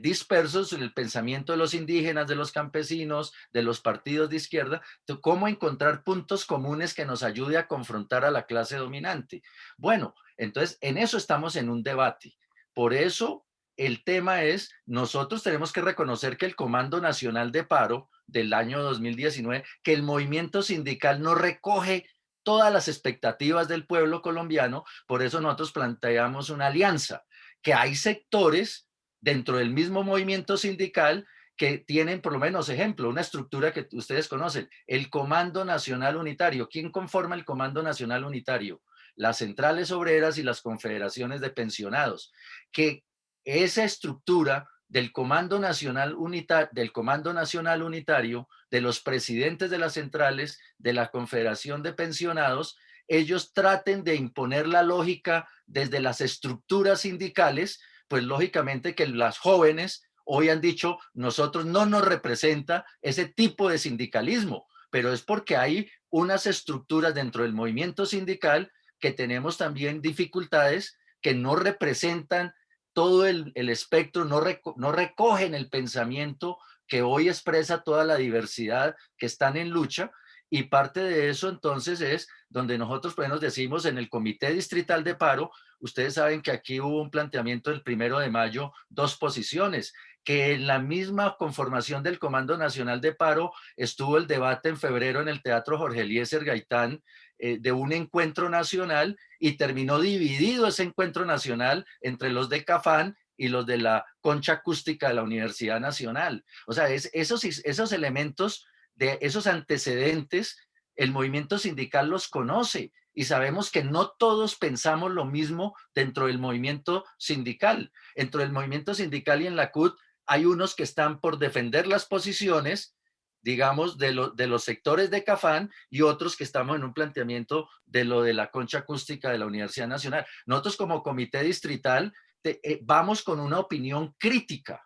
dispersos en el pensamiento de los indígenas, de los campesinos, de los partidos de izquierda, cómo encontrar puntos comunes que nos ayude a confrontar a la clase dominante. Bueno, entonces en eso estamos en un debate. Por eso el tema es, nosotros tenemos que reconocer que el Comando Nacional de Paro del año 2019, que el movimiento sindical no recoge todas las expectativas del pueblo colombiano, por eso nosotros planteamos una alianza, que hay sectores dentro del mismo movimiento sindical que tienen, por lo menos, ejemplo, una estructura que ustedes conocen, el Comando Nacional Unitario. ¿Quién conforma el Comando Nacional Unitario? Las centrales obreras y las confederaciones de pensionados, que esa estructura del Comando Nacional Unitario, de los presidentes de las centrales, de la Confederación de Pensionados, ellos traten de imponer la lógica desde las estructuras sindicales, pues lógicamente que las jóvenes hoy han dicho, nosotros no nos representa ese tipo de sindicalismo, pero es porque hay unas estructuras dentro del movimiento sindical que tenemos también dificultades que no representan todo el espectro, no recogen el pensamiento que hoy expresa toda la diversidad que están en lucha, y parte de eso entonces es donde nosotros pues, nos decimos en el Comité Distrital de Paro. Ustedes saben que aquí hubo un planteamiento el 1 de mayo, 2 posiciones, que en la misma conformación del Comando Nacional de Paro estuvo el debate en febrero en el Teatro Jorge Eliezer Gaitán de un encuentro nacional, y terminó dividido ese encuentro nacional entre los de CAFAN y los de la Concha Acústica de la Universidad Nacional. O sea, esos elementos, de esos antecedentes, el movimiento sindical los conoce, y sabemos que no todos pensamos lo mismo dentro del movimiento sindical. Dentro del movimiento sindical y en la CUT hay unos que están por defender las posiciones, digamos, de los sectores de CAFAN, y otros que estamos en un planteamiento de lo de la Concha Acústica de la Universidad Nacional. Nosotros como comité distrital vamos con una opinión crítica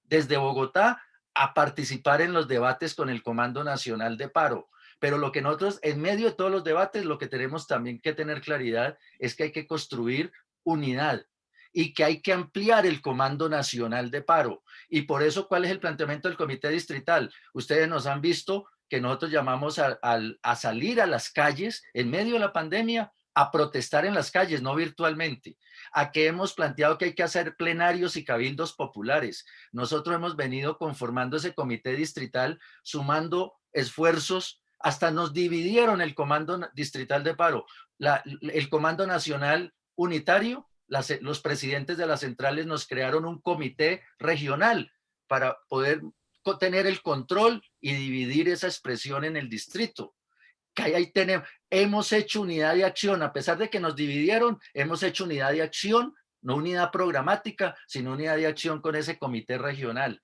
desde Bogotá a participar en los debates con el Comando Nacional de Paro. Pero lo que nosotros, en medio de todos los debates, lo que tenemos también que tener claridad es que hay que construir unidad y que hay que ampliar el Comando Nacional de Paro. Y por eso, ¿cuál es el planteamiento del Comité Distrital? Ustedes nos han visto que nosotros llamamos a salir a las calles en medio de la pandemia, a protestar en las calles, no virtualmente, a que hemos planteado que hay que hacer plenarios y cabildos populares. Nosotros hemos venido conformando ese comité distrital, sumando esfuerzos, hasta nos dividieron el Comando Distrital de Paro, el Comando Nacional Unitario. Los presidentes de las centrales nos crearon un comité regional para poder tener el control y dividir esa expresión en el distrito. Que ahí tenemos, hemos hecho unidad de acción, a pesar de que nos dividieron, hemos hecho unidad de acción, no unidad programática, sino unidad de acción con ese comité regional,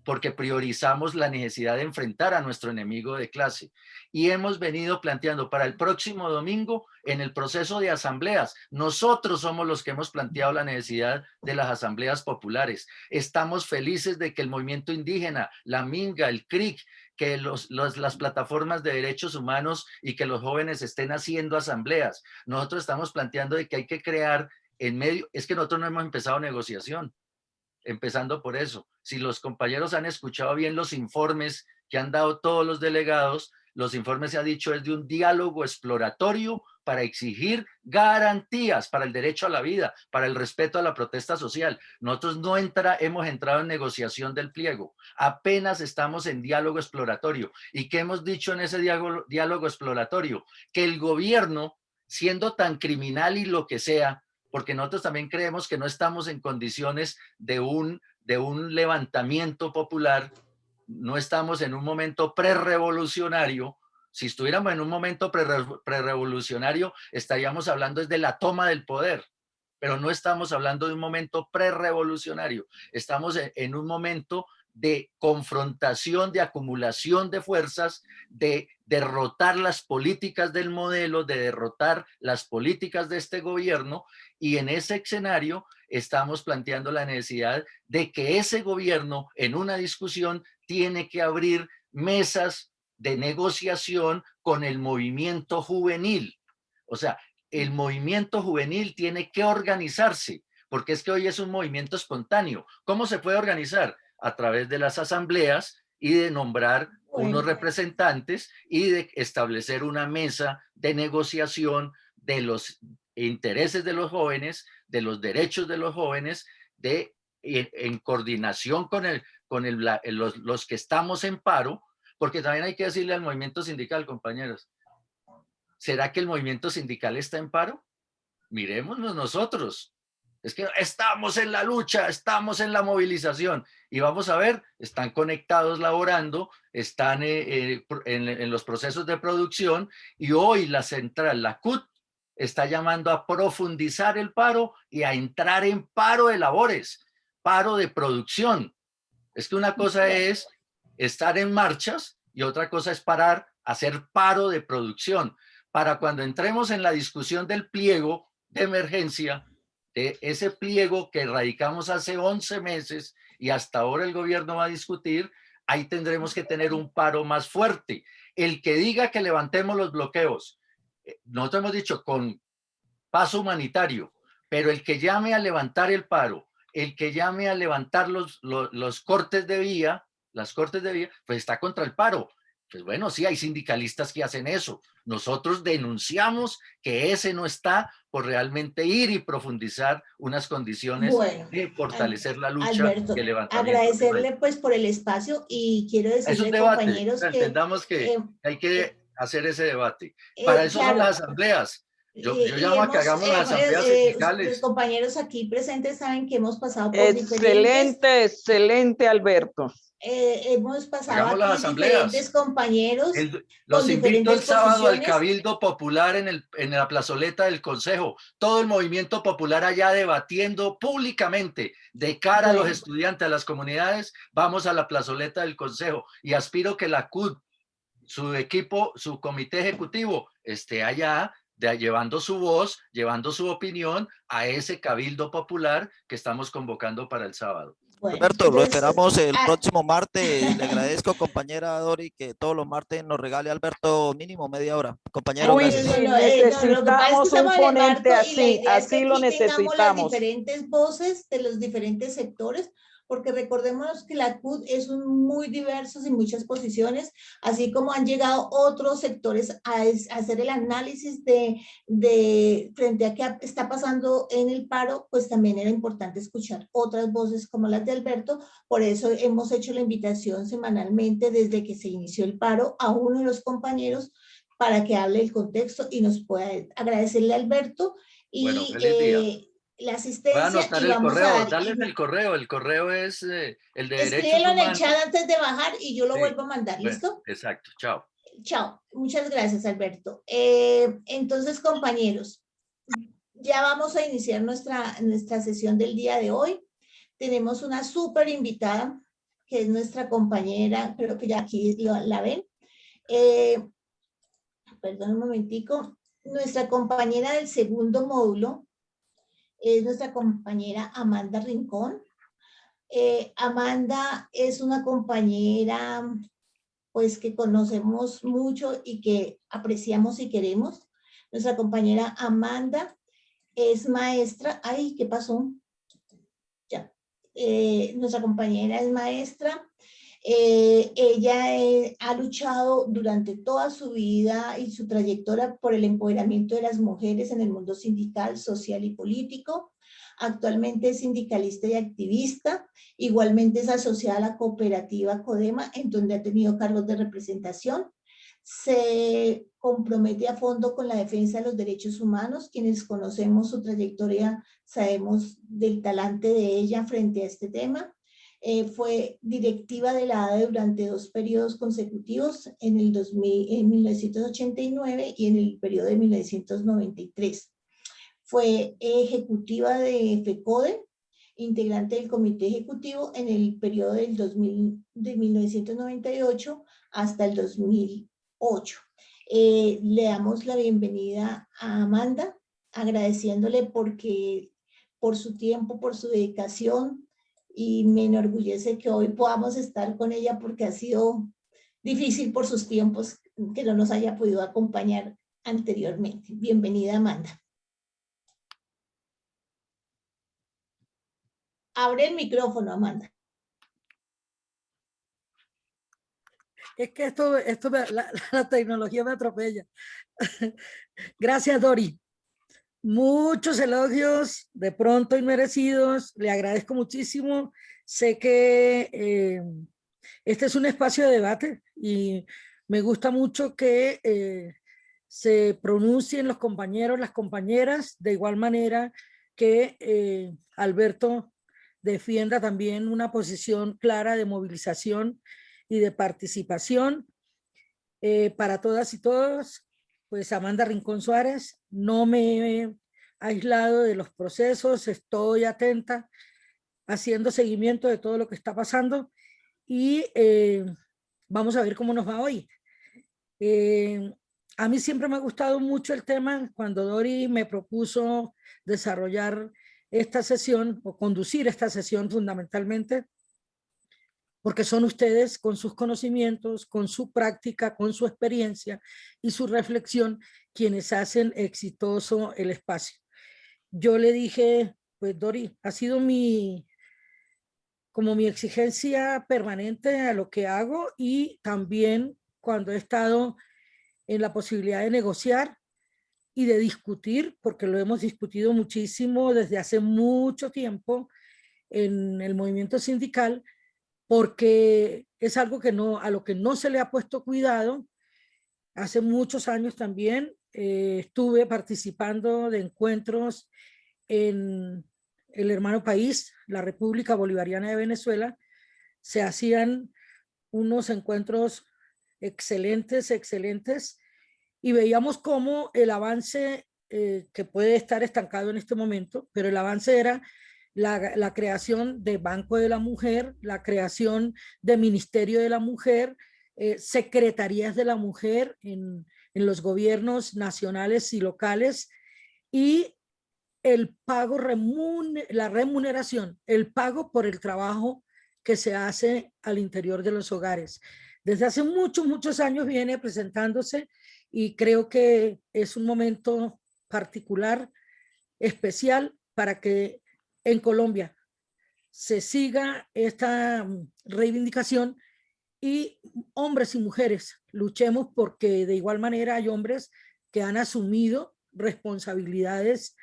porque priorizamos la necesidad de enfrentar a nuestro enemigo de clase. Y hemos venido planteando para el próximo domingo, en el proceso de asambleas, nosotros somos los que hemos planteado la necesidad de las asambleas populares. Estamos felices de que el movimiento indígena, la Minga, el CRIC, que las plataformas de derechos humanos y que los jóvenes estén haciendo asambleas. Nosotros estamos planteando de que hay que crear en medio, es que nosotros no hemos empezado negociación, empezando por eso. Si los compañeros han escuchado bien los informes que han dado todos los delegados, los informes se ha dicho es de un diálogo exploratorio para exigir garantías para el derecho a la vida, para el respeto a la protesta social. Nosotros no hemos entrado en negociación del pliego, apenas estamos en diálogo exploratorio. ¿Y qué hemos dicho en ese diálogo exploratorio? Que el gobierno, siendo tan criminal y lo que sea, porque nosotros también creemos que no estamos en condiciones de un levantamiento popular, no estamos en un momento prerrevolucionario. Si estuviéramos en un momento prerrevolucionario, estaríamos hablando desde la toma del poder, pero no estamos hablando de un momento prerrevolucionario, estamos en un momento de confrontación, de acumulación de fuerzas, de derrotar las políticas del modelo, de derrotar las políticas de este gobierno, y en ese escenario estamos planteando la necesidad de que ese gobierno en una discusión tiene que abrir mesas de negociación con el movimiento juvenil. O sea, el movimiento juvenil tiene que organizarse, porque es que hoy es un movimiento espontáneo. ¿Cómo se puede organizar? A través de las asambleas y de nombrar unos representantes y de establecer una mesa de negociación de los intereses de los jóvenes, de los derechos de los jóvenes, en coordinación con los que estamos en paro, porque también hay que decirle al movimiento sindical, compañeros, ¿será que el movimiento sindical está en paro? Mirémonos nosotros. Es que estamos en la lucha, estamos en la movilización, y vamos a ver, están conectados laborando, están en los procesos de producción, y hoy la central, la CUT, está llamando a profundizar el paro y a entrar en paro de labores, paro de producción. Es que una cosa es estar en marchas y otra cosa es hacer paro de producción. Para cuando entremos en la discusión del pliego de emergencia, de ese pliego que radicamos hace 11 meses y hasta ahora el gobierno va a discutir, ahí tendremos que tener un paro más fuerte. El que diga que levantemos los bloqueos, nosotros hemos dicho con paso humanitario, pero el que llame a levantar el paro, el que llame a levantar los cortes de vía, pues está contra el paro. Pues bueno, sí, hay sindicalistas que hacen eso. Nosotros denunciamos que ese no está por realmente ir y profundizar unas condiciones Bueno, de fortalecer la lucha y Alberto, el levantamiento. agradecerle pues por el espacio y quiero Es un decirle, debate, compañeros, que entendamos que hay que hacer ese debate. Para eso son claro, las asambleas. Yo y llamo a que hemos, hagamos las asambleas los sindicales. compañeros aquí presentes saben que hemos pasado por diferentes, Excelente, excelente, Alberto. hemos pasado Hagamos las aquí diferentes asambleas. compañeros con Los invito el diferentes sábado al posiciones. Cabildo Popular en la plazoleta del Consejo. Todo el movimiento popular allá debatiendo públicamente de cara a los Bueno, estudiantes, a las comunidades. Vamos a la plazoleta del Consejo y aspiro que la CUT, su equipo, su comité ejecutivo esté allá llevando su voz, llevando su opinión a ese Cabildo Popular que estamos convocando para el sábado. bueno, Alberto, lo entonces, esperamos el próximo martes. Le agradezco, compañera Dori, que todos los martes nos regale Alberto mínimo media hora. Compañero, Uy, gracias. sí, lo que pasa es que necesitamos un estamos en el marco ponente y la así, idea es que así lo aquí tengamos las necesitamos. diferentes voces de los diferentes sectores, porque recordemos que la CUT es muy diversos y muchas posiciones, así como han llegado otros sectores a hacer el análisis de frente a qué está pasando en el paro, pues también era importante escuchar otras voces como las de Alberto. Por eso hemos hecho la invitación semanalmente desde que se inició el paro a uno de los compañeros para que hable el contexto y nos pueda agradecerle a Alberto y bueno, feliz día. La Voy a asistencia anotar y el vamos correo, a dar. darles el correo es el de derechos Escríbelo en el humanos. chat antes de bajar y yo lo Sí, vuelvo a mandar, bueno, ¿listo? exacto, chao. Chao, muchas gracias, Alberto. Entonces, compañeros, ya vamos a iniciar nuestra sesión del día de hoy. Tenemos una súper invitada, que es nuestra compañera, creo que ya aquí la ven. Perdón un momentico. Nuestra compañera del segundo módulo es nuestra compañera Amanda Rincón. Amanda es una compañera pues que conocemos mucho y que apreciamos y queremos. Nuestra compañera Amanda es maestra. Ay, ¿qué pasó? Ya. Nuestra compañera es maestra. Ella ha luchado durante toda su vida y su trayectoria por el empoderamiento de las mujeres en el mundo sindical, social y político. Actualmente es sindicalista y activista. Igualmente es asociada a la cooperativa CODEMA, en donde ha tenido cargos de representación. Se compromete a fondo con la defensa de los derechos humanos. Quienes conocemos su trayectoria sabemos del talante de ella frente a este tema. Fue directiva de la ADE durante 2 periodos consecutivos, en 1989 y en el periodo de 1993. Fue ejecutiva de FECODE, integrante del comité ejecutivo en el periodo de 1998 hasta el 2008. Le damos la bienvenida a Amanda, agradeciéndole por su tiempo, por su dedicación, y me enorgullece que hoy podamos estar con ella porque ha sido difícil por sus tiempos que no nos haya podido acompañar anteriormente. Bienvenida, Amanda. Abre el micrófono, Amanda. Es que la tecnología me atropella. Gracias, Dori. Muchos elogios, de pronto inmerecidos. Le agradezco muchísimo. Sé que este es un espacio de debate y me gusta mucho que se pronuncien los compañeros, las compañeras, de igual manera que Alberto defienda también una posición clara de movilización y de participación para todas y todos. Pues Amanda Rincón Suárez, no me he aislado de los procesos, estoy atenta, haciendo seguimiento de todo lo que está pasando y vamos a ver cómo nos va hoy. A mí siempre me ha gustado mucho el tema. Cuando Dori me propuso desarrollar esta sesión o conducir esta sesión fundamentalmente, porque son ustedes con sus conocimientos, con su práctica, con su experiencia y su reflexión quienes hacen exitoso el espacio. Yo le dije, pues Dori, ha sido como mi exigencia permanente a lo que hago, y también cuando he estado en la posibilidad de negociar y de discutir, porque lo hemos discutido muchísimo desde hace mucho tiempo en el movimiento sindical, porque es algo que a lo que no se le ha puesto cuidado. Hace muchos años también estuve participando de encuentros en el hermano país, la República Bolivariana de Venezuela. Se hacían unos encuentros excelentes, excelentes, y veíamos cómo el avance, que puede estar estancado en este momento, pero el avance era la creación de Banco de la Mujer, la creación de Ministerio de la Mujer, secretarías de la mujer en los gobiernos nacionales y locales, y el pago, la remuneración, el pago por el trabajo que se hace al interior de los hogares. Desde hace muchos, muchos años viene presentándose, y creo que es un momento particular, especial, para que en Colombia se siga esta reivindicación, y hombres y mujeres luchemos, porque de igual manera hay hombres que han asumido responsabilidades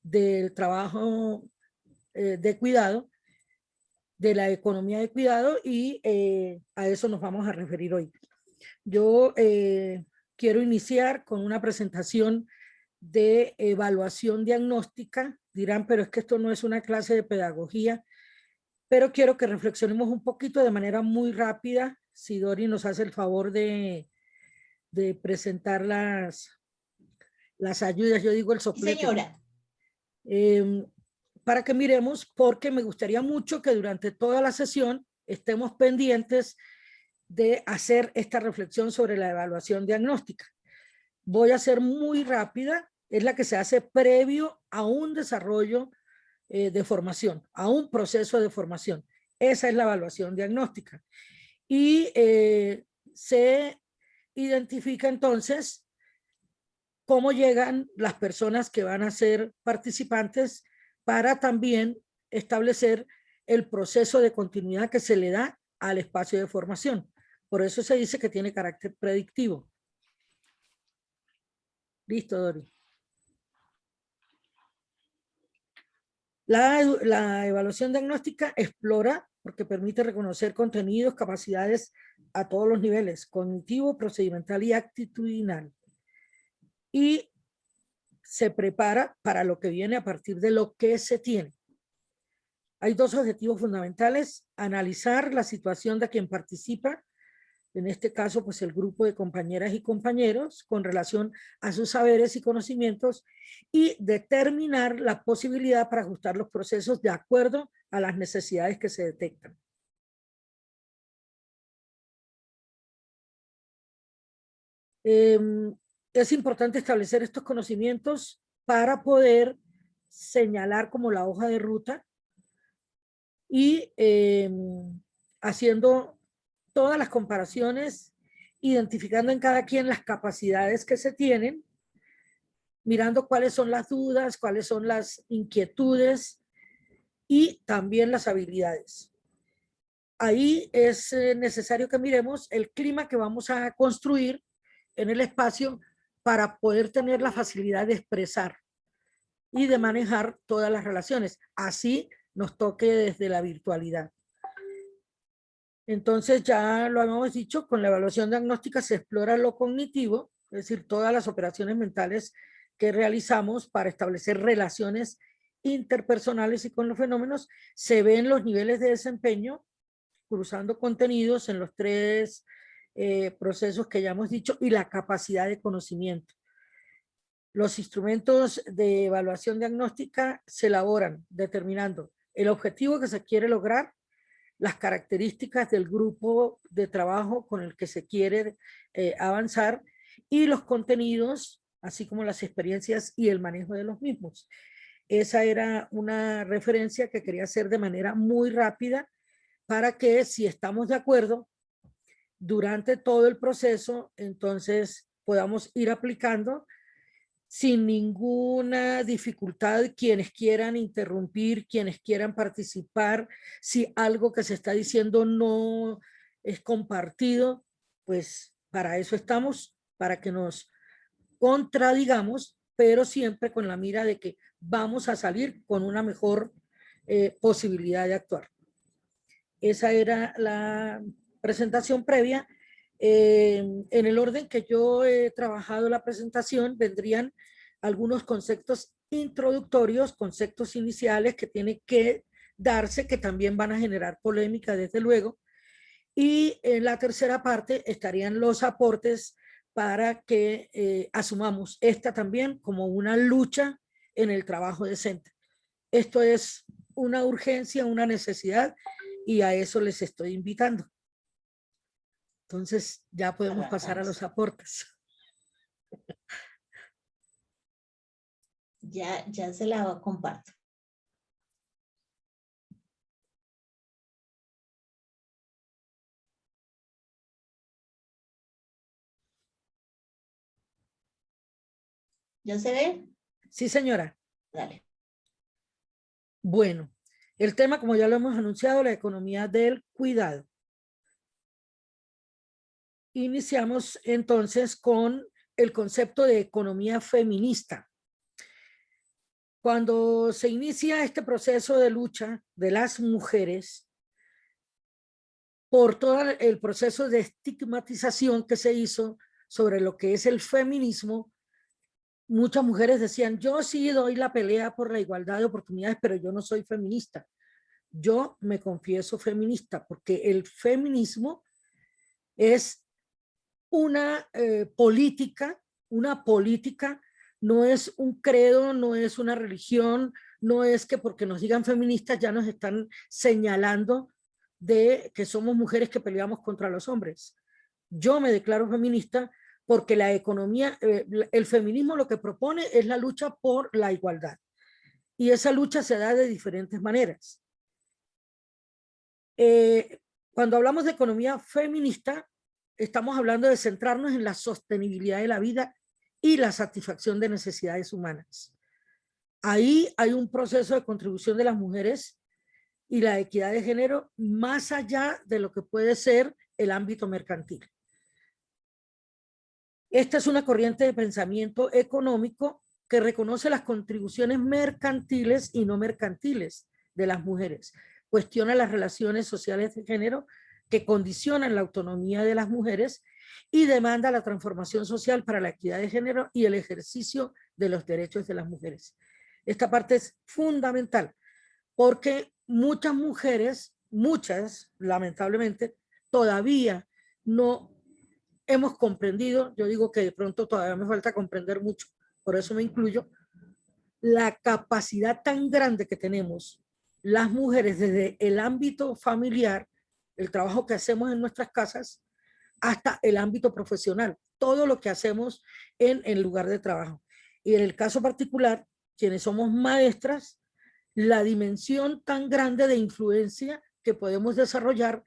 del trabajo de cuidado, de la economía de cuidado, y a eso nos vamos a referir hoy. Yo quiero iniciar con una presentación de evaluación diagnóstica. Dirán, pero es que esto no es una clase de pedagogía, pero quiero que reflexionemos un poquito de manera muy rápida. Si Dori nos hace el favor de presentar las ayudas, yo digo el soplete. Señora. Para que miremos, porque me gustaría mucho que durante toda la sesión estemos pendientes de hacer esta reflexión sobre la evaluación diagnóstica. Voy a ser muy rápida, es la que se hace previo a un desarrollo de formación, a un proceso de formación. Esa es la evaluación diagnóstica. Y se identifica entonces cómo llegan las personas que van a ser participantes, para también establecer el proceso de continuidad que se le da al espacio de formación. Por eso se dice que tiene carácter predictivo. Listo, Dori. La evaluación diagnóstica explora, porque permite reconocer contenidos, capacidades a todos los niveles: cognitivo, procedimental y actitudinal. Y se prepara para lo que viene a partir de lo que se tiene. Hay dos objetivos fundamentales: analizar la situación de quien participa, en este caso pues el grupo de compañeras y compañeros, con relación a sus saberes y conocimientos, y determinar la posibilidad para ajustar los procesos de acuerdo a las necesidades que se detectan. Es importante establecer estos conocimientos para poder señalar como la hoja de ruta, y haciendo todas las comparaciones, identificando en cada quien las capacidades que se tienen, mirando cuáles son las dudas, cuáles son las inquietudes y también las habilidades. Ahí es necesario que miremos el clima que vamos a construir en el espacio para poder tener la facilidad de expresar y de manejar todas las relaciones, así nos toque desde la virtualidad. Entonces, ya lo habíamos dicho, con la evaluación diagnóstica se explora lo cognitivo, es decir, todas las operaciones mentales que realizamos para establecer relaciones interpersonales y con los fenómenos. Se ven los niveles de desempeño cruzando contenidos en los tres procesos que ya hemos dicho, y la capacidad de conocimiento. Los instrumentos de evaluación diagnóstica se elaboran determinando el objetivo que se quiere lograr, las características del grupo de trabajo con el que se quiere avanzar, y los contenidos, así como las experiencias y el manejo de los mismos. Esa era una referencia que quería hacer de manera muy rápida, para que, si estamos de acuerdo, durante todo el proceso, entonces podamos ir aplicando sin ninguna dificultad, quienes quieran interrumpir, quienes quieran participar, si algo que se está diciendo no es compartido, pues para eso estamos, para que nos contradigamos, pero siempre con la mira de que vamos a salir con una mejor posibilidad de actuar. Esa era la presentación previa. En el orden que yo he trabajado la presentación, vendrían algunos conceptos introductorios, conceptos iniciales que tienen que darse, que también van a generar polémica, desde luego. Y en la tercera parte estarían los aportes para que asumamos esta también como una lucha en el trabajo decente. Esto es una urgencia, una necesidad, y a eso les estoy invitando. Entonces ya podemos pasar a los aportes. Ya se la comparto. ¿Ya se ve? Sí, señora. Dale. Bueno, el tema, como ya lo hemos anunciado, la economía del cuidado. Iniciamos entonces con el concepto de economía feminista. Cuando se inicia este proceso de lucha de las mujeres por todo el proceso de estigmatización que se hizo sobre lo que es el feminismo, muchas mujeres decían, yo sí doy la pelea por la igualdad de oportunidades, pero yo no soy feminista. Yo me confieso feminista porque el feminismo es una política, no es un credo, no es una religión, no es que porque nos digan feministas ya nos están señalando de que somos mujeres que peleamos contra los hombres. Yo me declaro feminista porque la economía, el feminismo lo que propone es la lucha por la igualdad. Y esa lucha se da de diferentes maneras. Cuando hablamos de economía feminista, estamos hablando de centrarnos en la sostenibilidad de la vida y la satisfacción de necesidades humanas. Ahí hay un proceso de contribución de las mujeres y la equidad de género más allá de lo que puede ser el ámbito mercantil. Esta es una corriente de pensamiento económico que reconoce las contribuciones mercantiles y no mercantiles de las mujeres, cuestiona las relaciones sociales de género que condicionan la autonomía de las mujeres y demanda la transformación social para la equidad de género y el ejercicio de los derechos de las mujeres. Esta parte es fundamental porque muchas mujeres, lamentablemente, todavía no hemos comprendido, yo digo que de pronto todavía me falta comprender mucho, por eso me incluyo, la capacidad tan grande que tenemos las mujeres desde el ámbito familiar, el trabajo que hacemos en nuestras casas, hasta el ámbito profesional, todo lo que hacemos en el lugar de trabajo. Y en el caso particular, quienes somos maestras, la dimensión tan grande de influencia que podemos desarrollar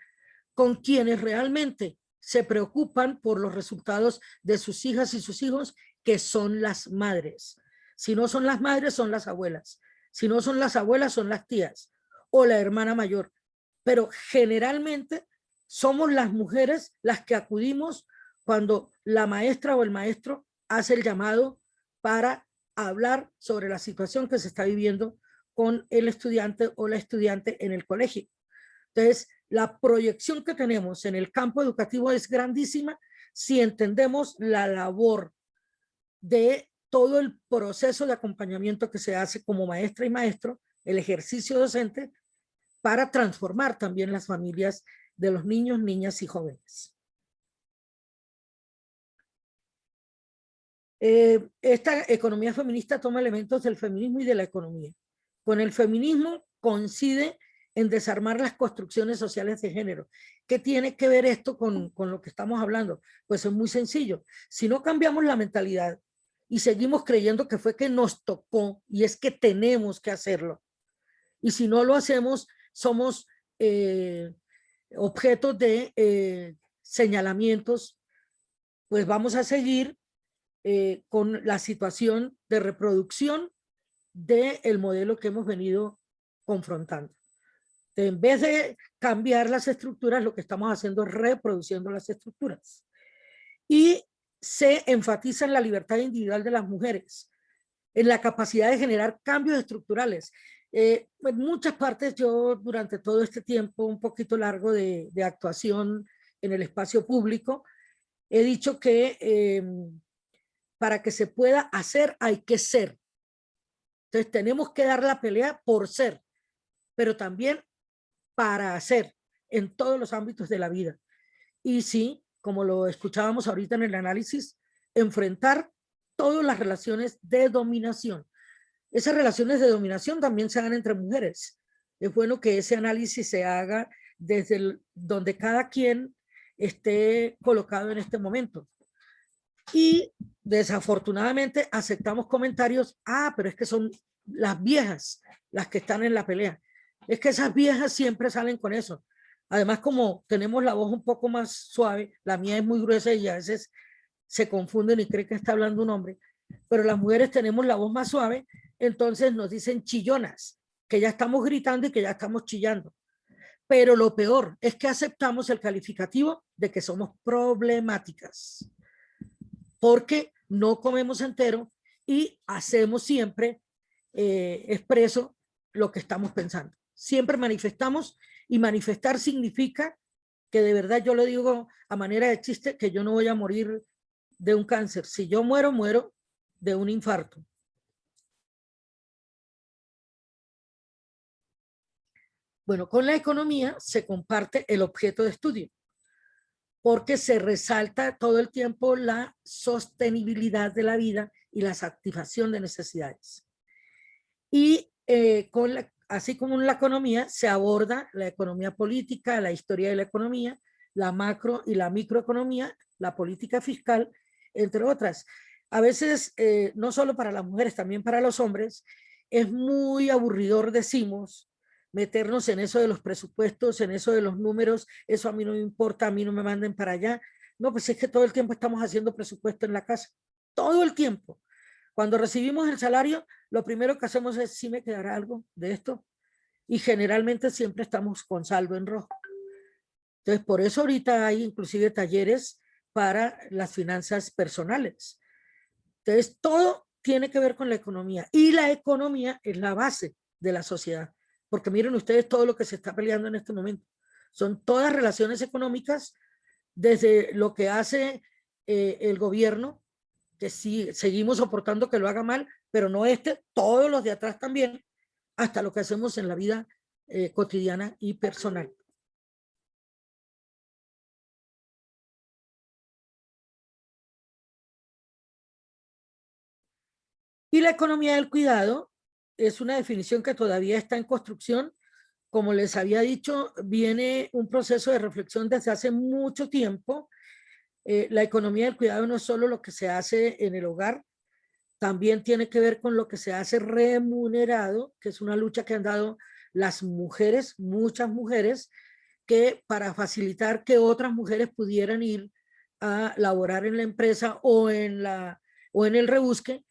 con quienes realmente se preocupan por los resultados de sus hijas y sus hijos, que son las madres. Si no son las madres, son las abuelas. Si no son las abuelas, son las tías o la hermana mayor. Pero generalmente somos las mujeres las que acudimos cuando la maestra o el maestro hace el llamado para hablar sobre la situación que se está viviendo con el estudiante o la estudiante en el colegio. Entonces, la proyección que tenemos en el campo educativo es grandísima si entendemos la labor de todo el proceso de acompañamiento que se hace como maestra y maestro, el ejercicio docente, para transformar también las familias de los niños, niñas y jóvenes. Esta economía feminista toma elementos del feminismo y de la economía. Con el feminismo coincide en desarmar las construcciones sociales de género. ¿Qué tiene que ver esto con lo que estamos hablando? Pues es muy sencillo. Si no cambiamos la mentalidad y seguimos creyendo que fue que nos tocó y es que tenemos que hacerlo, y si no lo hacemos, somos objetos de señalamientos, pues vamos a seguir con la situación de reproducción del modelo que hemos venido confrontando. En vez de cambiar las estructuras, lo que estamos haciendo es reproduciendo las estructuras. Y se enfatiza en la libertad individual de las mujeres, en la capacidad de generar cambios estructurales. En muchas partes yo durante todo este tiempo un poquito largo de actuación en el espacio público, he dicho que para que se pueda hacer hay que ser. Entonces tenemos que dar la pelea por ser, pero también para hacer en todos los ámbitos de la vida. Y sí, como lo escuchábamos ahorita en el análisis, enfrentar todas las relaciones de dominación. Esas relaciones de dominación también se dan entre mujeres. Es bueno que ese análisis se haga desde donde cada quien esté colocado en este momento. Y desafortunadamente aceptamos comentarios, pero es que son las viejas las que están en la pelea. Es que esas viejas siempre salen con eso. Además, como tenemos la voz un poco más suave, la mía es muy gruesa y a veces se confunden y creen que está hablando un hombre, pero las mujeres tenemos la voz más suave, entonces nos dicen chillonas, que ya estamos gritando y que ya estamos chillando. Pero lo peor es que aceptamos el calificativo de que somos problemáticas, porque no comemos entero y hacemos siempre expreso lo que estamos pensando. Siempre manifestamos, y manifestar significa que de verdad yo lo digo a manera de chiste, que yo no voy a morir de un cáncer. Si yo muero, muero de un infarto. Bueno, con la economía se comparte el objeto de estudio, porque se resalta todo el tiempo la sostenibilidad de la vida y la satisfacción de necesidades. Y así como en la economía, se aborda la economía política, la historia de la economía, la macro y la microeconomía, la política fiscal, entre otras. A veces, no solo para las mujeres, también para los hombres, es muy aburridor, decimos, meternos en eso de los presupuestos, en eso de los números, eso a mí no me importa, a mí no me manden para allá. No, pues es que todo el tiempo estamos haciendo presupuesto en la casa, todo el tiempo. Cuando recibimos el salario, lo primero que hacemos es, ¿sí me quedará algo de esto? Y generalmente siempre estamos con saldo en rojo. Entonces, por eso ahorita hay inclusive talleres para las finanzas personales. Entonces, todo tiene que ver con la economía. Y la economía es la base de la sociedad. Porque miren ustedes todo lo que se está peleando en este momento. Son todas relaciones económicas, desde lo que hace el gobierno, que sí, seguimos soportando que lo haga mal, pero no todos los de atrás también, hasta lo que hacemos en la vida cotidiana y personal. Y la economía del cuidado es una definición que todavía está en construcción. Como les había dicho, viene un proceso de reflexión desde hace mucho tiempo. La economía del cuidado no es solo lo que se hace en el hogar, también tiene que ver con lo que se hace remunerado, que es una lucha que han dado las mujeres, muchas mujeres, que para facilitar que otras mujeres pudieran ir a laborar en la empresa o en el rebusque,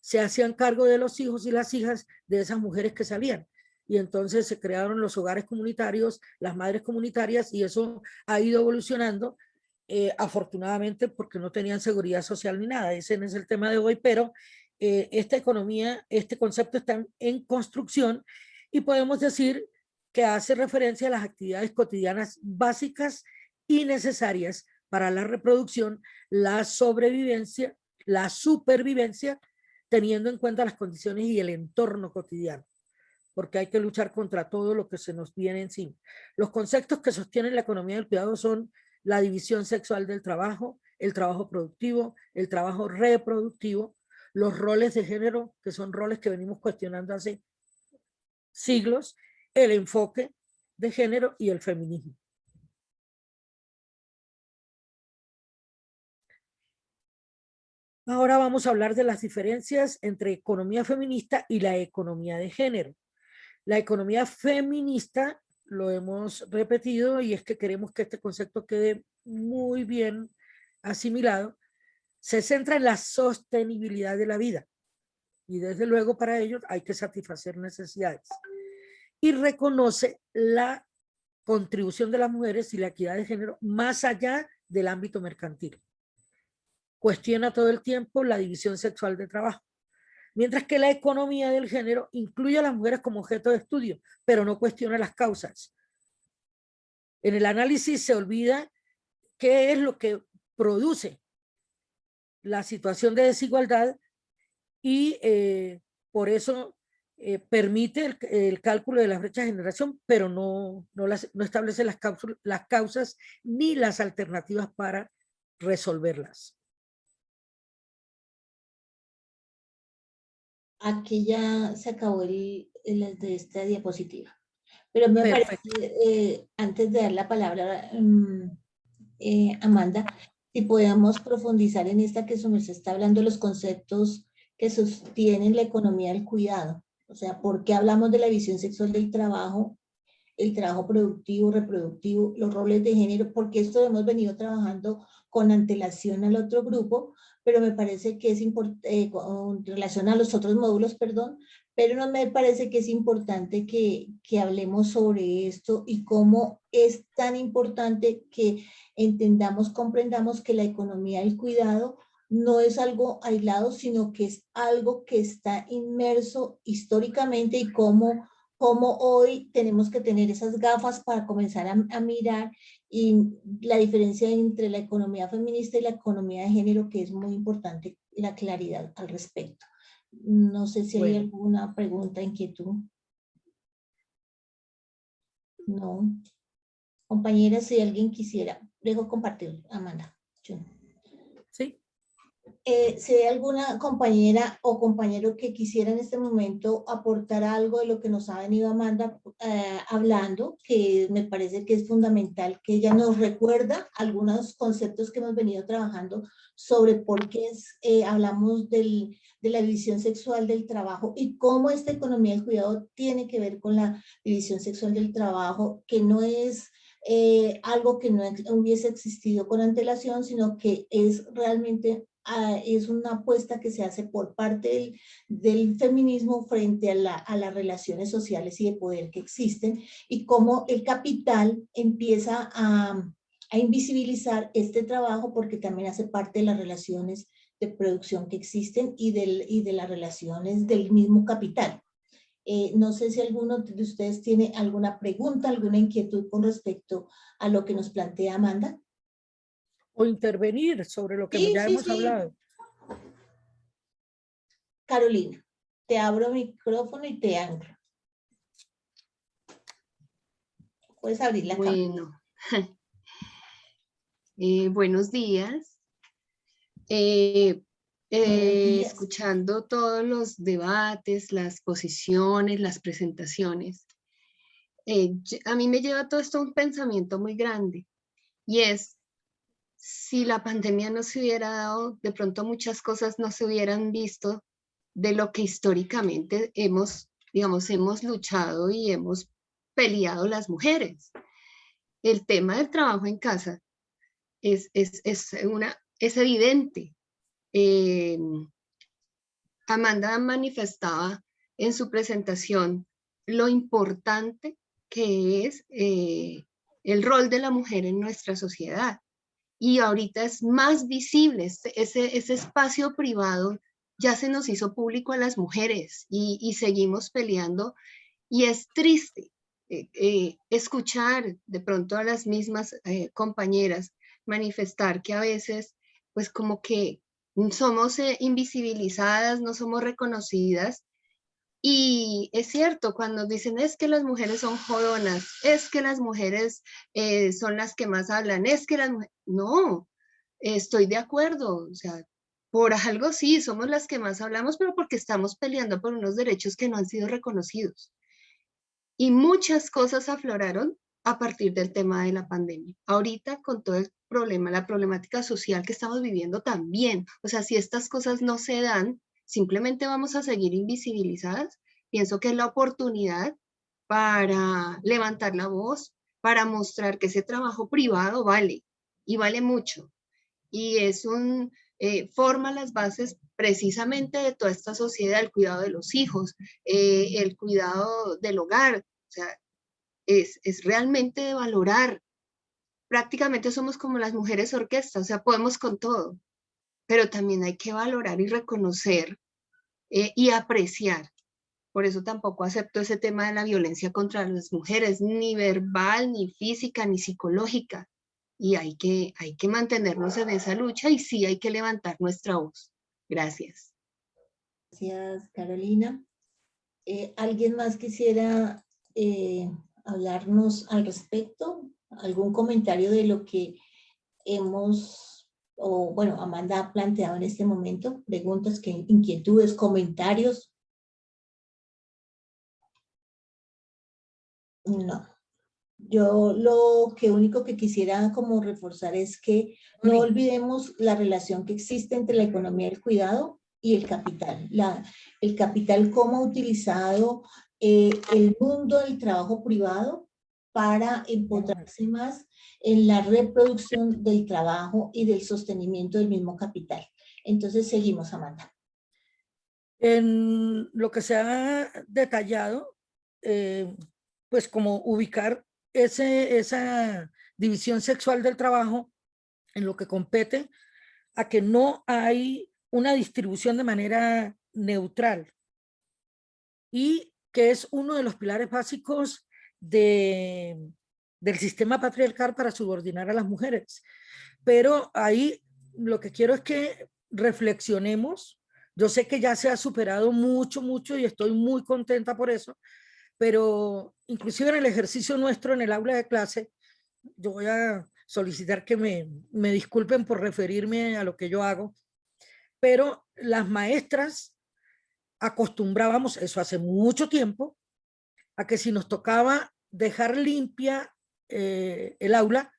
se hacían cargo de los hijos y las hijas de esas mujeres que salían. Y entonces se crearon los hogares comunitarios, las madres comunitarias, y eso ha ido evolucionando, afortunadamente, porque no tenían seguridad social ni nada. Ese no es el tema de hoy, pero esta economía, este concepto está en construcción, y podemos decir que hace referencia a las actividades cotidianas básicas y necesarias para la reproducción, la sobrevivencia, la supervivencia, teniendo en cuenta las condiciones y el entorno cotidiano, porque hay que luchar contra todo lo que se nos viene encima. Los conceptos que sostienen la economía del cuidado son la división sexual del trabajo, el trabajo productivo, el trabajo reproductivo, los roles de género, que son roles que venimos cuestionando hace siglos, el enfoque de género y el feminismo. Ahora vamos a hablar de las diferencias entre economía feminista y la economía de género. La economía feminista, lo hemos repetido, y es que queremos que este concepto quede muy bien asimilado, se centra en la sostenibilidad de la vida. Y desde luego para ello hay que satisfacer necesidades. Y reconoce la contribución de las mujeres y la equidad de género más allá del ámbito mercantil. Cuestiona todo el tiempo la división sexual de trabajo. Mientras que la economía del género incluye a las mujeres como objeto de estudio, pero no cuestiona las causas. En el análisis se olvida qué es lo que produce la situación de desigualdad y por eso permite el cálculo de la brecha de generación, pero no establece las causas ni las alternativas para resolverlas. Aquí ya se acabó el de esta diapositiva. Pero me parece, antes de dar la palabra Amanda, si podemos profundizar en esta que se nos está hablando, los conceptos que sostienen la economía del cuidado. O sea, ¿por qué hablamos de la visión sexual del trabajo, el trabajo productivo, reproductivo, los roles de género? Porque esto hemos venido trabajando con antelación al otro grupo, pero me parece que es importante, con relación a los otros módulos, perdón, pero no me parece que es importante que hablemos sobre esto y cómo es tan importante que entendamos, comprendamos que la economía del cuidado no es algo aislado, sino que es algo que está inmerso históricamente y cómo hoy tenemos que tener esas gafas para comenzar a mirar y la diferencia entre la economía feminista y la economía de género, que es muy importante la claridad al respecto. No sé si hay alguna pregunta, inquietud. No. Compañera, si alguien quisiera, dejo compartir, Amanda. Sí. Si hay alguna compañera o compañero que quisiera en este momento aportar algo de lo que nos ha venido Amanda hablando, que me parece que es fundamental, que ella nos recuerda algunos conceptos que hemos venido trabajando sobre por qué hablamos de la división sexual del trabajo y cómo esta economía del cuidado tiene que ver con la división sexual del trabajo, que no es algo que no hubiese existido con antelación, sino que es realmente es una apuesta que se hace por parte del feminismo frente a las relaciones sociales y de poder que existen y cómo el capital empieza a invisibilizar este trabajo porque también hace parte de las relaciones de producción que existen y de las relaciones del mismo capital. No sé si alguno de ustedes tiene alguna pregunta, alguna inquietud con respecto a lo que nos plantea Amanda. O intervenir sobre lo que ya hemos hablado. Carolina, te abro el micrófono y te anclo. Puedes abrir la cámara. Buenos días. Escuchando todos los debates, las posiciones, las presentaciones, a mí me lleva todo esto a un pensamiento muy grande, y es, si la pandemia no se hubiera dado, de pronto muchas cosas no se hubieran visto de lo que históricamente hemos luchado y hemos peleado las mujeres. El tema del trabajo en casa es evidente. Amanda manifestaba en su presentación lo importante que es el rol de la mujer en nuestra sociedad. Y ahorita es más visible, ese espacio privado ya se nos hizo público a las mujeres y seguimos peleando. Y es triste escuchar de pronto a las mismas compañeras manifestar que a veces pues como que somos invisibilizadas, no somos reconocidas. Y es cierto, cuando dicen es que las mujeres son jodonas, es que las mujeres son las que más hablan, es que las mujeres... No, estoy de acuerdo, o sea, por algo sí, somos las que más hablamos, pero porque estamos peleando por unos derechos que no han sido reconocidos. Y muchas cosas afloraron a partir del tema de la pandemia. Ahorita con todo el problema, la problemática social que estamos viviendo también, o sea, si estas cosas no se dan, simplemente vamos a seguir invisibilizadas. Pienso que es la oportunidad para levantar la voz, para mostrar que ese trabajo privado vale, y vale mucho. Y es forma las bases precisamente de toda esta sociedad, el cuidado de los hijos, el cuidado del hogar. O sea, es realmente de valorar. Prácticamente somos como las mujeres orquesta, o sea, podemos con todo, pero también hay que valorar y reconocer y apreciar. Por eso tampoco acepto ese tema de la violencia contra las mujeres, ni verbal, ni física, ni psicológica. Y hay que mantenernos en esa lucha y sí hay que levantar nuestra voz. Gracias. Gracias, Carolina. ¿Alguien más quisiera hablarnos al respecto? ¿Algún comentario de lo que hemos, o bueno, Amanda ha planteado en este momento? ¿Preguntas, inquietudes, comentarios? No. Yo lo único que quisiera como reforzar es que no olvidemos la relación que existe entre la economía del cuidado y el capital. El capital cómo ha utilizado el mundo del trabajo privado para empotrarse más en la reproducción del trabajo y del sostenimiento del mismo capital. Entonces seguimos, Amanda. En lo que se ha detallado, pues como ubicar esa división sexual del trabajo en lo que compete a que no hay una distribución de manera neutral y que es uno de los pilares básicos del sistema patriarcal para subordinar a las mujeres. Pero ahí lo que quiero es que reflexionemos. Yo sé que ya se ha superado mucho y estoy muy contenta por eso, pero inclusive en el ejercicio nuestro en el aula de clase, yo voy a solicitar que me disculpen por referirme a lo que yo hago, pero las maestras acostumbrábamos, eso hace mucho tiempo, a que si nos tocaba dejar limpia el aula,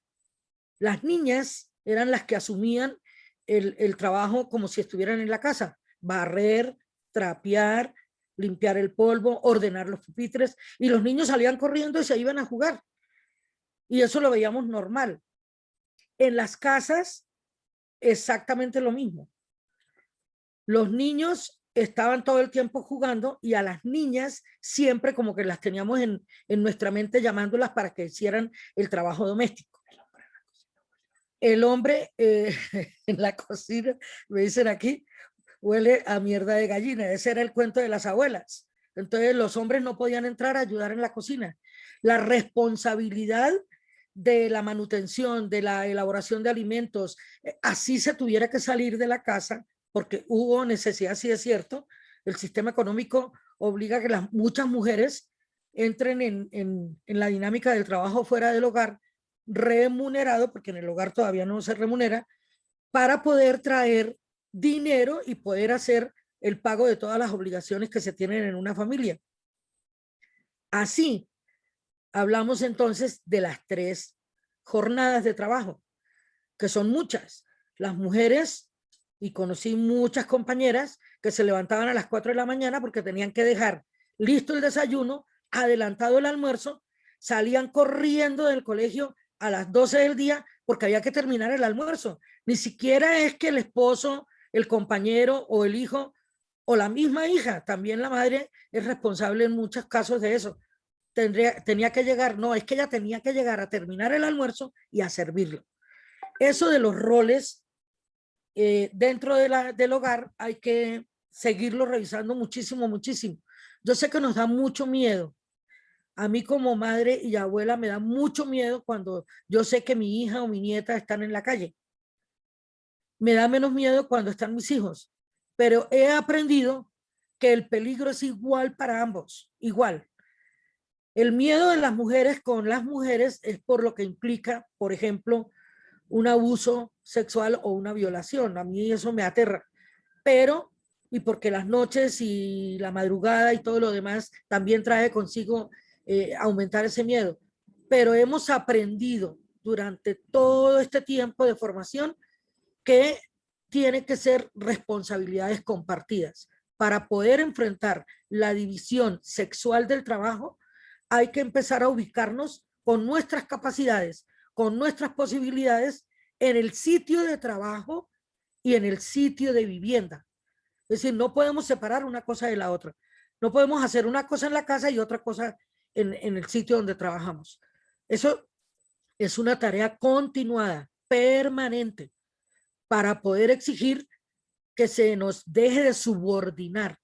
las niñas eran las que asumían el trabajo como si estuvieran en la casa, barrer, trapear, limpiar el polvo, ordenar los pupitres, y los niños salían corriendo y se iban a jugar. Y eso lo veíamos normal. En las casas, exactamente lo mismo. Los niños estaban todo el tiempo jugando y a las niñas siempre como que las teníamos en nuestra mente llamándolas para que hicieran el trabajo doméstico. El hombre en la cocina, me dicen aquí, huele a mierda de gallina. Ese era el cuento de las abuelas. Entonces los hombres no podían entrar a ayudar en la cocina. La responsabilidad de la manutención, de la elaboración de alimentos, así se tuviera que salir de la casa, porque hubo necesidad, sí es cierto, el sistema económico obliga a que muchas mujeres entren en la dinámica del trabajo fuera del hogar, remunerado, porque en el hogar todavía no se remunera, para poder traer dinero y poder hacer el pago de todas las obligaciones que se tienen en una familia. Así, hablamos entonces de las 3 jornadas de trabajo, que son muchas. Las mujeres, y conocí muchas compañeras que se levantaban a las 4 de la mañana porque tenían que dejar listo el desayuno, adelantado el almuerzo, salían corriendo del colegio a las 12 del día porque había que terminar el almuerzo. Ni siquiera es que el esposo, el compañero o el hijo o la misma hija, también la madre es responsable en muchos casos de eso. Tenía que llegar, no, es que ella tenía que llegar a terminar el almuerzo y a servirlo. Eso de los roles dentro del hogar hay que seguirlo revisando muchísimo. Yo sé que nos da mucho miedo. A mí como madre y abuela me da mucho miedo cuando yo sé que mi hija o mi nieta están en la calle. Me da menos miedo cuando están mis hijos, pero he aprendido que el peligro es igual para ambos, igual. El miedo de las mujeres con las mujeres es por lo que implica, por ejemplo, un abuso sexual o una violación. A mí eso me aterra, pero, y porque las noches y la madrugada y todo lo demás también trae consigo aumentar ese miedo. Pero hemos aprendido durante todo este tiempo de formación que tiene que ser responsabilidades compartidas. Para poder enfrentar la división sexual del trabajo, hay que empezar a ubicarnos con nuestras capacidades, con nuestras posibilidades en el sitio de trabajo y en el sitio de vivienda. Es decir, no podemos separar una cosa de la otra. No podemos hacer una cosa en la casa y otra cosa en el sitio donde trabajamos. Eso es una tarea continuada, permanente, para poder exigir que se nos deje de subordinar.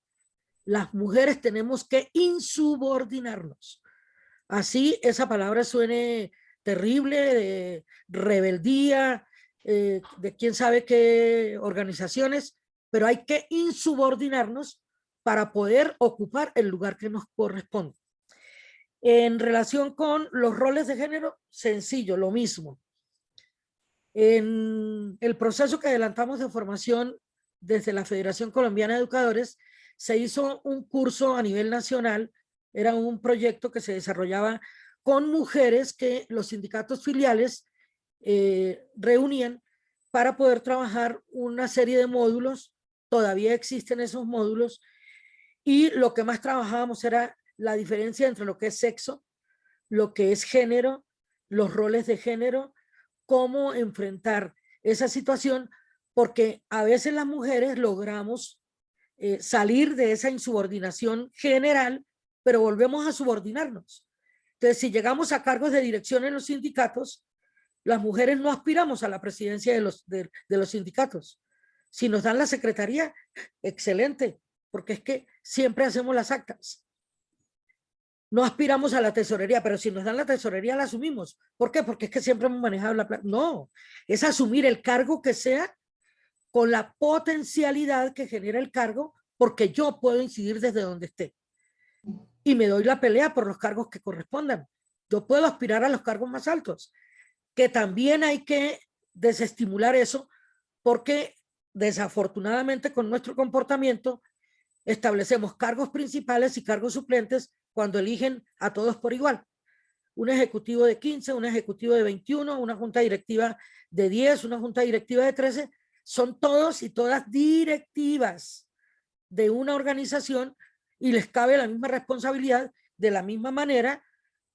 Las mujeres tenemos que insubordinarnos. Así esa palabra suene terrible, de rebeldía, de quién sabe qué organizaciones, pero hay que insubordinarnos para poder ocupar el lugar que nos corresponde. En relación con los roles de género, sencillo, lo mismo. En el proceso que adelantamos de formación desde la Federación Colombiana de Educadores, se hizo un curso a nivel nacional, era un proyecto que se desarrollaba con mujeres que los sindicatos filiales reunían para poder trabajar una serie de módulos. Todavía existen esos módulos y lo que más trabajábamos era la diferencia entre lo que es sexo, lo que es género, los roles de género, cómo enfrentar esa situación, porque a veces las mujeres logramos salir de esa insubordinación general, pero volvemos a subordinarnos. Entonces, si llegamos a cargos de dirección en los sindicatos, las mujeres no aspiramos a la presidencia de los sindicatos. Si nos dan la secretaría, excelente, porque es que siempre hacemos las actas. No aspiramos a la tesorería, pero si nos dan la tesorería la asumimos. ¿Por qué? Porque es que siempre hemos manejado la plata. No, es asumir el cargo que sea con la potencialidad que genera el cargo, porque yo puedo incidir desde donde esté. Y me doy la pelea por los cargos que correspondan. Yo puedo aspirar a los cargos más altos, que también hay que desestimular eso, porque desafortunadamente con nuestro comportamiento establecemos cargos principales y cargos suplentes cuando eligen a todos por igual. Un ejecutivo de 15, un ejecutivo de 21, una junta directiva de 10, una junta directiva de 13, son todos y todas directivas de una organización y les cabe la misma responsabilidad. De la misma manera,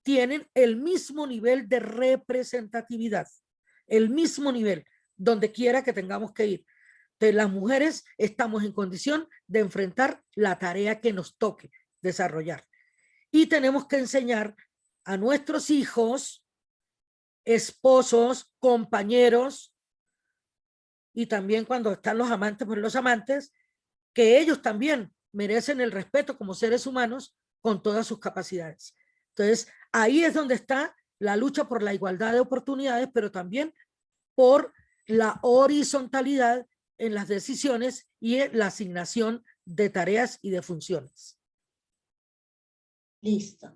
tienen el mismo nivel de representatividad, el mismo nivel, donde quiera que tengamos que ir. Entonces, las mujeres estamos en condición de enfrentar la tarea que nos toque desarrollar. Y tenemos que enseñar a nuestros hijos, esposos, compañeros, y también cuando están los amantes, pues los amantes, que ellos también merecen el respeto como seres humanos con todas sus capacidades. Entonces, ahí es donde está la lucha por la igualdad de oportunidades, pero también por la horizontalidad en las decisiones y en la asignación de tareas y de funciones. Listo.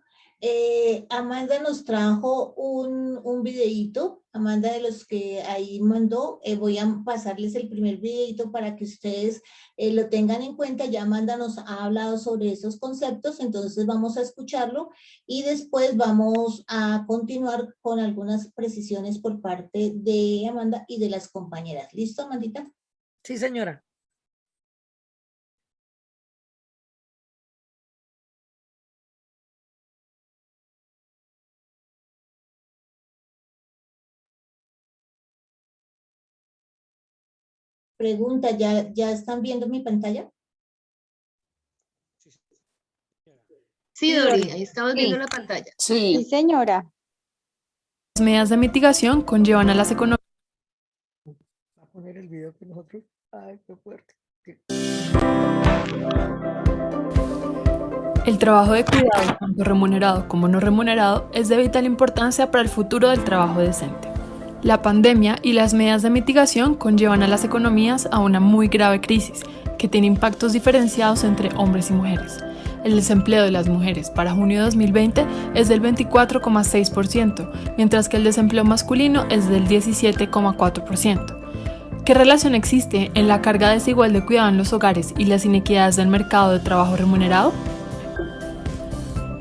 Amanda nos trajo un videíto, Amanda, de los que ahí mandó. Voy a pasarles el primer videíto para que ustedes lo tengan en cuenta. Ya Amanda nos ha hablado sobre esos conceptos, entonces vamos a escucharlo y después vamos a continuar con algunas precisiones por parte de Amanda y de las compañeras. ¿Listo, Amandita? Sí, señora. Pregunta, ¿ya están viendo mi pantalla? Sí, Dori, ahí estamos viendo la pantalla. Sí, señora. Las medidas de mitigación conllevan a las economías. Va a poner el video que nosotros. Ay, qué fuerte. El trabajo de cuidado, tanto remunerado como no remunerado, es de vital importancia para el futuro del trabajo decente. La pandemia y las medidas de mitigación conllevan a las economías a una muy grave crisis, que tiene impactos diferenciados entre hombres y mujeres. El desempleo de las mujeres para junio de 2020 es del 24,6%, mientras que el desempleo masculino es del 17,4%. ¿Qué relación existe en la carga desigual de cuidado en los hogares y las inequidades del mercado de trabajo remunerado?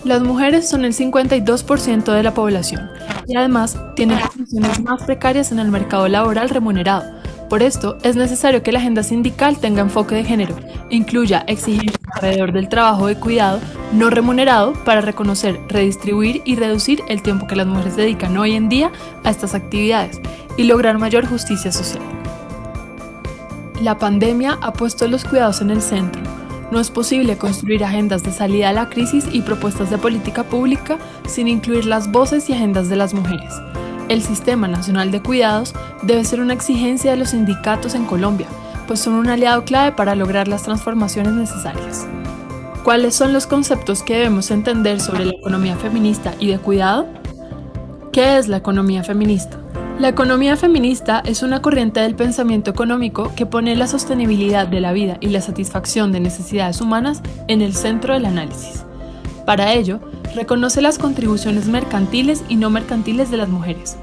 Las mujeres son el 52% de la población y además tienen condiciones más precarias en el mercado laboral remunerado. Por esto, es necesario que la agenda sindical tenga enfoque de género e incluya exigencias alrededor del trabajo de cuidado no remunerado para reconocer, redistribuir y reducir el tiempo que las mujeres dedican hoy en día a estas actividades y lograr mayor justicia social. La pandemia ha puesto los cuidados en el centro. No es posible construir agendas de salida a la crisis y propuestas de política pública sin incluir las voces y agendas de las mujeres. El Sistema Nacional de Cuidados debe ser una exigencia de los sindicatos en Colombia, pues son un aliado clave para lograr las transformaciones necesarias. ¿Cuáles son los conceptos que debemos entender sobre la economía feminista y de cuidado? ¿Qué es la economía feminista? La economía feminista es una corriente del pensamiento económico que pone la sostenibilidad de la vida y la satisfacción de necesidades humanas en el centro del análisis. Para ello, reconoce las contribuciones mercantiles y no mercantiles de las mujeres.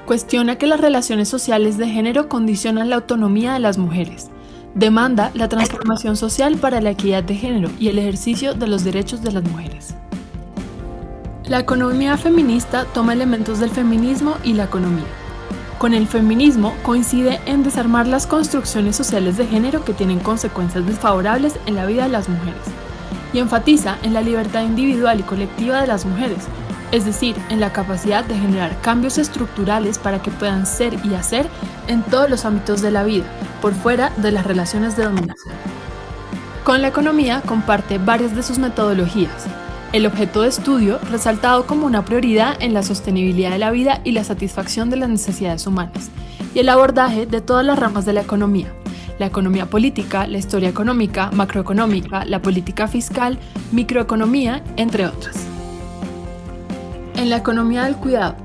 Cuestiona que las relaciones sociales de género condicionan la autonomía de las mujeres. Demanda la transformación social para la equidad de género y el ejercicio de los derechos de las mujeres. La economía feminista toma elementos del feminismo y la economía. Con el feminismo coincide en desarmar las construcciones sociales de género que tienen consecuencias desfavorables en la vida de las mujeres y enfatiza en la libertad individual y colectiva de las mujeres, es decir, en la capacidad de generar cambios estructurales para que puedan ser y hacer en todos los ámbitos de la vida, por fuera de las relaciones de dominación. Con la economía comparte varias de sus metodologías. El objeto de estudio, resaltado como una prioridad en la sostenibilidad de la vida y la satisfacción de las necesidades humanas, y el abordaje de todas las ramas de la economía política, la historia económica, macroeconómica, la política fiscal, microeconomía, entre otras. En la economía del cuidado,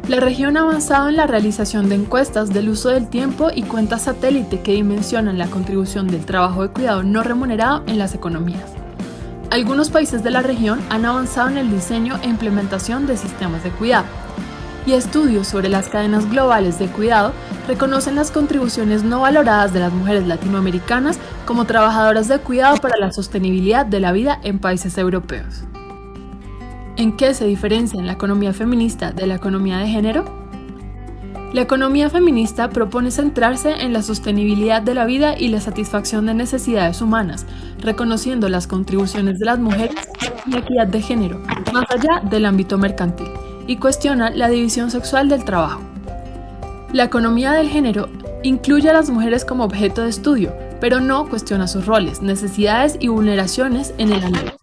la región ha avanzado en la realización de encuestas del uso del tiempo y cuentas satélite que dimensionan la contribución del trabajo de cuidado no remunerado en las economías. Algunos países de la región han avanzado en el diseño e implementación de sistemas de cuidado, y estudios sobre las cadenas globales de cuidado reconocen las contribuciones no valoradas de las mujeres latinoamericanas como trabajadoras de cuidado para la sostenibilidad de la vida en países europeos. ¿En qué se diferencia la economía feminista de la economía de género? La economía feminista propone centrarse en la sostenibilidad de la vida y la satisfacción de necesidades humanas, reconociendo las contribuciones de las mujeres y la equidad de género, más allá del ámbito mercantil, y cuestiona la división sexual del trabajo. La economía del género incluye a las mujeres como objeto de estudio, pero no cuestiona sus roles, necesidades y vulneraciones en el análisis.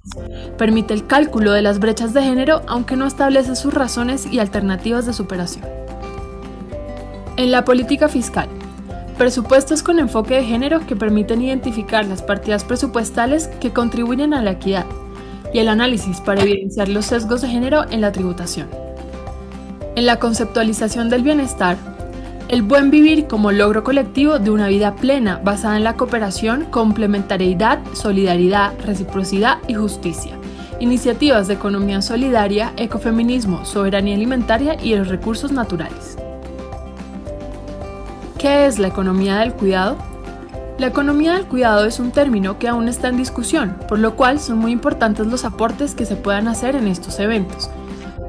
Permite el cálculo de las brechas de género, aunque no establece sus razones y alternativas de superación. En la política fiscal, presupuestos con enfoque de género que permiten identificar las partidas presupuestales que contribuyen a la equidad y el análisis para evidenciar los sesgos de género en la tributación. En la conceptualización del bienestar, el buen vivir como logro colectivo de una vida plena basada en la cooperación, complementariedad, solidaridad, reciprocidad y justicia. Iniciativas de economía solidaria, ecofeminismo, soberanía alimentaria y los recursos naturales. ¿Qué es la economía del cuidado? La economía del cuidado es un término que aún está en discusión, por lo cual son muy importantes los aportes que se puedan hacer en estos eventos.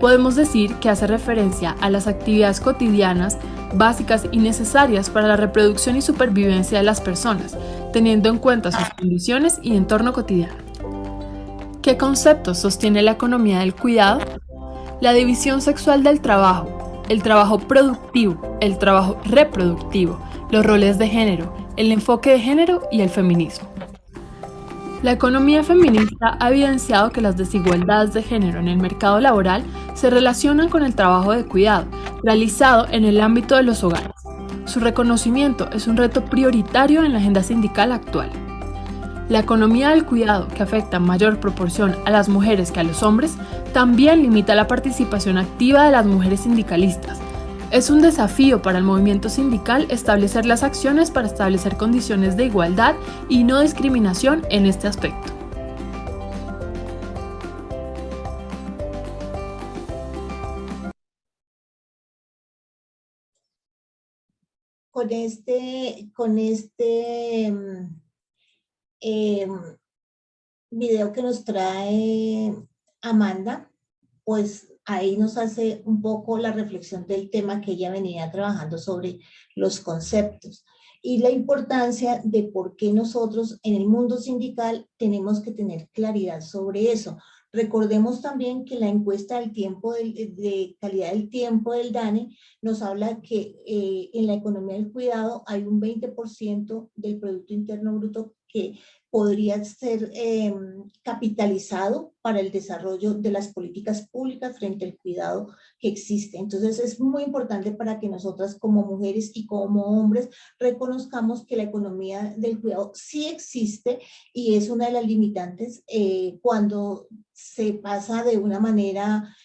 Podemos decir que hace referencia a las actividades cotidianas, básicas y necesarias para la reproducción y supervivencia de las personas, teniendo en cuenta sus condiciones y entorno cotidiano. ¿Qué conceptos sostiene la economía del cuidado? La división sexual del trabajo, el trabajo productivo, el trabajo reproductivo, los roles de género, el enfoque de género y el feminismo. La economía feminista ha evidenciado que las desigualdades de género en el mercado laboral se relacionan con el trabajo de cuidado, realizado en el ámbito de los hogares. Su reconocimiento es un reto prioritario en la agenda sindical actual. La economía del cuidado, que afecta en mayor proporción a las mujeres que a los hombres, también limita la participación activa de las mujeres sindicalistas. Es un desafío para el movimiento sindical establecer las acciones para establecer condiciones de igualdad y no discriminación en este aspecto. Con este video que nos trae Amanda, pues ahí nos hace un poco la reflexión del tema que ella venía trabajando sobre los conceptos y la importancia de por qué nosotros en el mundo sindical tenemos que tener claridad sobre eso. Recordemos también que la encuesta del tiempo de calidad del tiempo del DANE nos habla que en la economía del cuidado hay un 20% del Producto Interno Bruto que podría ser capitalizado para el desarrollo de las políticas públicas frente al cuidado que existe. Entonces es muy importante para que nosotras como mujeres y como hombres reconozcamos que la economía del cuidado sí existe y es una de las limitantes cuando se pasa de una manera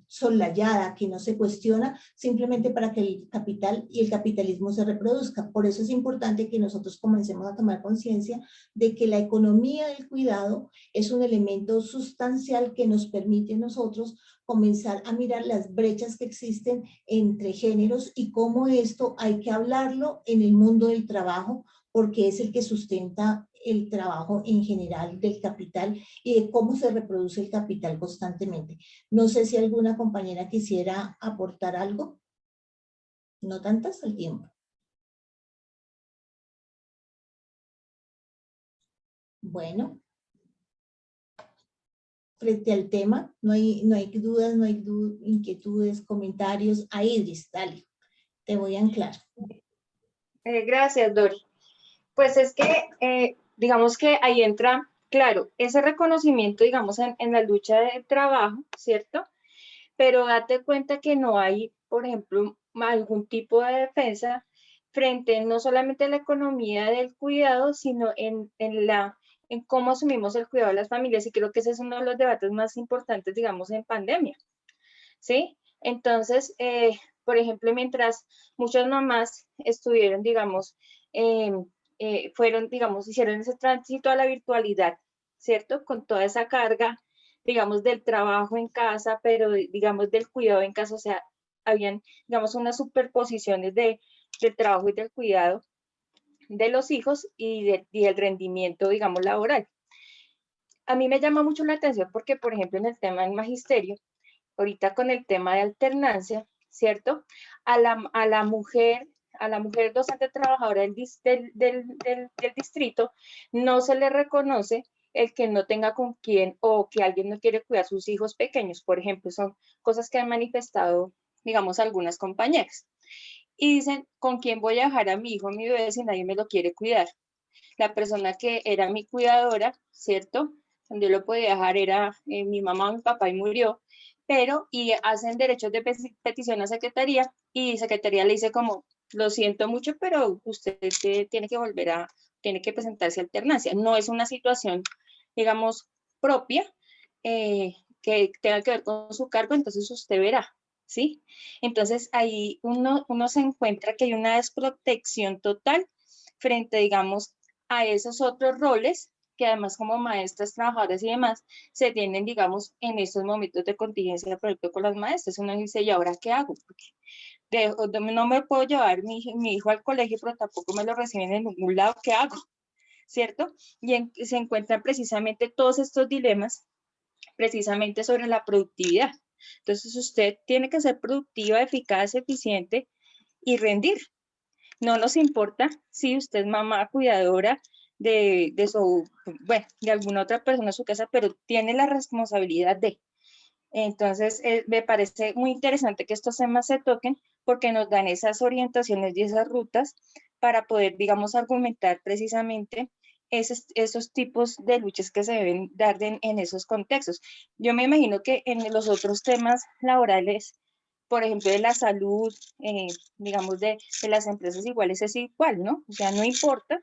soslayada, que no se cuestiona, simplemente para que el capital y el capitalismo se reproduzca. Por eso es importante que nosotros comencemos a tomar conciencia de que la economía del cuidado es un elemento sustancial que nos permite a nosotros comenzar a mirar las brechas que existen entre géneros y cómo esto hay que hablarlo en el mundo del trabajo, porque es el que sustenta el trabajo en general del capital y de cómo se reproduce el capital constantemente. No sé si alguna compañera quisiera aportar algo. No tantas al tiempo. Bueno. Frente al tema, no hay dudas, no hay inquietudes, comentarios. A Idris, dale, te voy a anclar. Gracias, Dori. Pues es que, digamos que ahí entra, claro, ese reconocimiento, digamos, en la lucha de trabajo, ¿cierto? Pero date cuenta que no hay, por ejemplo, algún tipo de defensa frente no solamente a la economía del cuidado, sino en cómo asumimos el cuidado de las familias. Y creo que ese es uno de los debates más importantes, digamos, en pandemia, ¿sí? Entonces, por ejemplo, mientras muchas mamás estuvieron, digamos, hicieron ese tránsito a la virtualidad, ¿cierto? Con toda esa carga, digamos, del trabajo en casa, pero, digamos, del cuidado en casa, o sea, habían, digamos, unas superposiciones del trabajo y del cuidado de los hijos y el rendimiento, digamos, laboral. A mí me llama mucho la atención porque, por ejemplo, en el tema del magisterio, ahorita con el tema de alternancia, ¿cierto? A la mujer docente trabajadora del distrito no se le reconoce el que no tenga con quién o que alguien no quiere cuidar a sus hijos pequeños, por ejemplo, son cosas que han manifestado, digamos, algunas compañeras. Y dicen, ¿con quién voy a dejar a mi hijo, a mi bebé, si nadie me lo quiere cuidar? La persona que era mi cuidadora, ¿cierto? Donde yo lo podía dejar era mi mamá o mi papá y murió, y hacen derechos de petición a Secretaría y Secretaría le dice como, lo siento mucho, pero usted tiene que tiene que presentarse a alternancia. No es una situación, digamos, propia que tenga que ver con su cargo, entonces usted verá, ¿sí? Entonces ahí uno se encuentra que hay una desprotección total frente, digamos, a esos otros roles que además como maestras, trabajadoras y demás, se tienen, digamos, en estos momentos de contingencia, por ejemplo, con las maestras. Uno dice, ¿y ahora qué hago? Porque no me puedo llevar mi hijo al colegio, pero tampoco me lo reciben en ningún lado, ¿qué hago? ¿Cierto? Y se encuentran precisamente todos estos dilemas, precisamente sobre la productividad. Entonces, usted tiene que ser productiva, eficaz, eficiente y rendir. No nos importa si usted es mamá cuidadora de alguna otra persona en su casa, pero tiene la responsabilidad de. Entonces, me parece muy interesante que estos temas se toquen porque nos dan esas orientaciones y esas rutas para poder, digamos, argumentar precisamente esos tipos de luchas que se deben dar en esos contextos. Yo me imagino que en los otros temas laborales, por ejemplo, de la salud, digamos, de las empresas iguales es igual, ¿no? O sea, no importa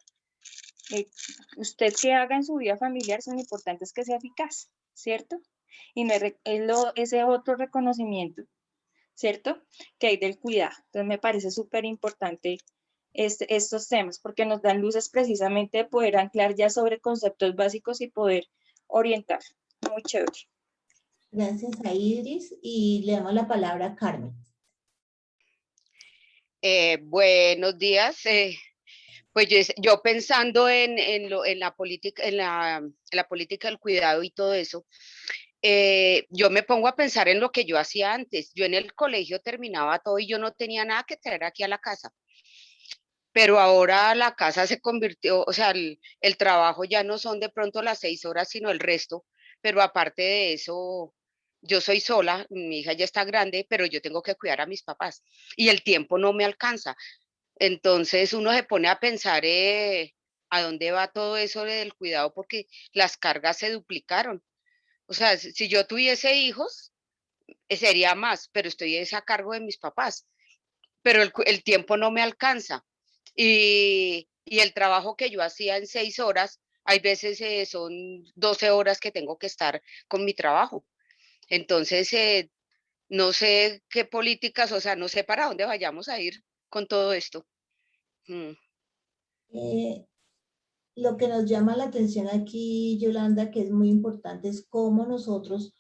usted qué haga en su vida familiar, lo importante es que sea eficaz, ¿cierto? Y ese otro reconocimiento, ¿cierto? Que hay del cuidado. Entonces me parece súper importante estos temas porque nos dan luces precisamente de poder anclar ya sobre conceptos básicos y poder orientar. Muy chévere. Gracias a Idris y le damos la palabra a Carmen. Buenos días. Pues yo pensando en la política, en la política del cuidado y todo eso, yo me pongo a pensar en lo que yo hacía antes. Yo en el colegio terminaba todo y yo no tenía nada que traer aquí a la casa. Pero ahora la casa se convirtió, o sea, el trabajo ya no son de pronto las 6 horas, sino el resto. pero aparte de eso, yo soy sola, mi hija ya está grande, pero yo tengo que cuidar a mis papás y el tiempo no me alcanza. Entonces uno se pone a pensar a dónde va todo eso del cuidado porque las cargas se duplicaron. O sea, si yo tuviese hijos, sería más, pero estoy a cargo de mis papás, pero el tiempo no me alcanza. Y el trabajo que yo hacía en 6 horas, hay veces son 12 horas que tengo que estar con mi trabajo. Entonces, no sé qué políticas, o sea, no sé para dónde vayamos a ir con todo esto. Lo que nos llama la atención aquí, Yolanda, que es muy importante, es cómo nosotros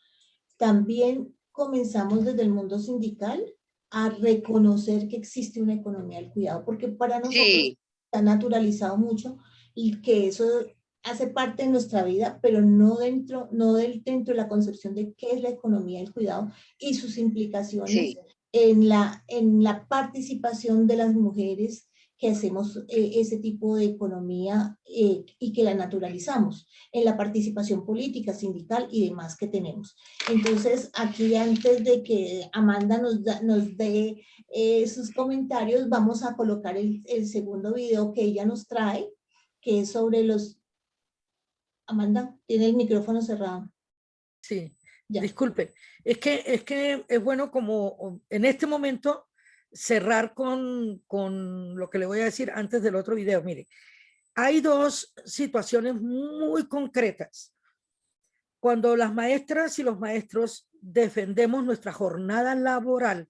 también comenzamos desde el mundo sindical a reconocer que existe una economía del cuidado, porque para nosotros Sí, está naturalizado mucho y que eso hace parte de nuestra vida, pero no dentro de la concepción de qué es la economía del cuidado y sus implicaciones sí, en la participación de las mujeres que hacemos ese tipo de economía y que la naturalizamos en la participación política, sindical y demás que tenemos. Entonces, aquí antes de que Amanda nos dé sus comentarios, vamos a colocar el segundo video que ella nos trae, que es sobre los... Amanda, tiene el micrófono cerrado. Sí, Ya. disculpe. Es que es bueno como en este momento cerrar con lo que le voy a decir antes del otro video. Mire, hay dos situaciones muy concretas. Cuando las maestras y los maestros defendemos nuestra jornada laboral,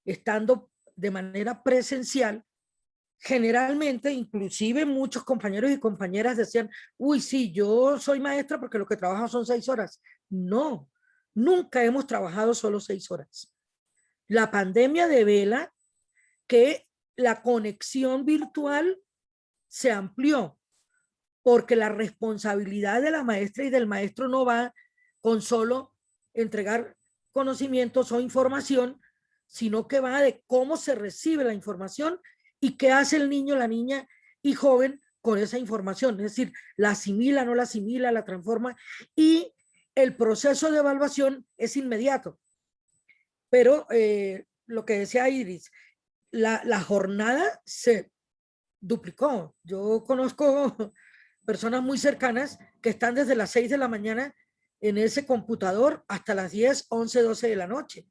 estando de manera presencial, generalmente, inclusive muchos compañeros y compañeras decían, uy, sí, yo soy maestra porque lo que trabajo son 6 horas. No, nunca hemos trabajado solo 6 horas. La pandemia devela que la conexión virtual se amplió porque la responsabilidad de la maestra y del maestro no va con solo entregar conocimientos o información, sino que va de cómo se recibe la información y qué hace el niño, la niña y joven con esa información. Es decir, la asimila, no la asimila, la transforma y el proceso de evaluación es inmediato. Pero lo que decía Iris, la jornada se duplicó. Yo conozco personas muy cercanas que están desde las 6 de la mañana en ese computador hasta las 10, 11, 12 de la noche,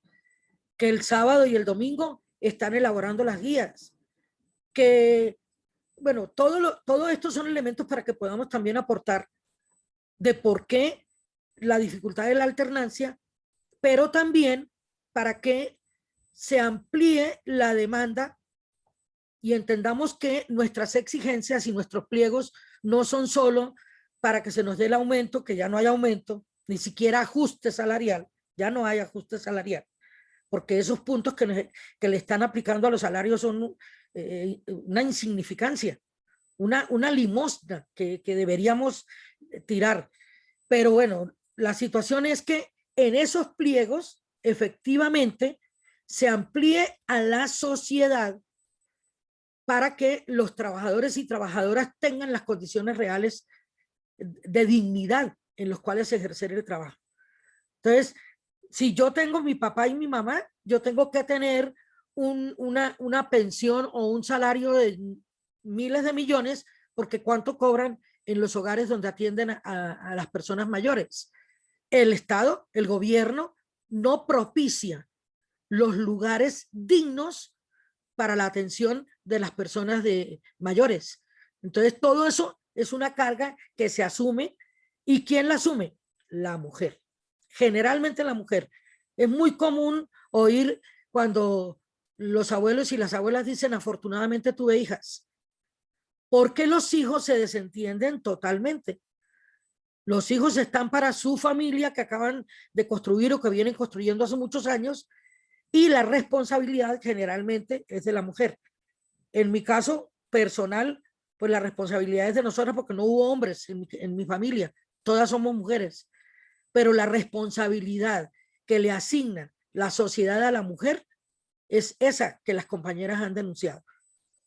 que el sábado y el domingo están elaborando las guías, que, bueno, todo esto son elementos para que podamos también aportar de por qué la dificultad de la alternancia, pero también para que se amplíe la demanda y entendamos que nuestras exigencias y nuestros pliegos no son solo para que se nos dé el aumento, que ya no hay aumento, ni siquiera ajuste salarial, ya no hay ajuste salarial, porque esos puntos que le están aplicando a los salarios son una insignificancia, una limosna que deberíamos tirar. Pero bueno, la situación es que en esos pliegos efectivamente se amplíe a la sociedad para que los trabajadores y trabajadoras tengan las condiciones reales de dignidad en los cuales ejercer el trabajo. Entonces, si yo tengo mi papá y mi mamá, yo tengo que tener una pensión o un salario de miles de millones, porque ¿cuánto cobran en los hogares donde atienden a las personas mayores? El Estado, el gobierno, no propicia los lugares dignos para la atención de las personas mayores. Entonces, todo eso es una carga que se asume. ¿Y quién la asume? La mujer. Generalmente la mujer. Es muy común oír cuando los abuelos y las abuelas dicen, afortunadamente tuve hijas. ¿Por qué los hijos se desentienden totalmente? Los hijos están para su familia que acaban de construir o que vienen construyendo hace muchos años y la responsabilidad generalmente es de la mujer. En mi caso personal, pues la responsabilidad es de nosotros porque no hubo hombres en mi familia, todas somos mujeres, pero la responsabilidad que le asigna la sociedad a la mujer es esa que las compañeras han denunciado.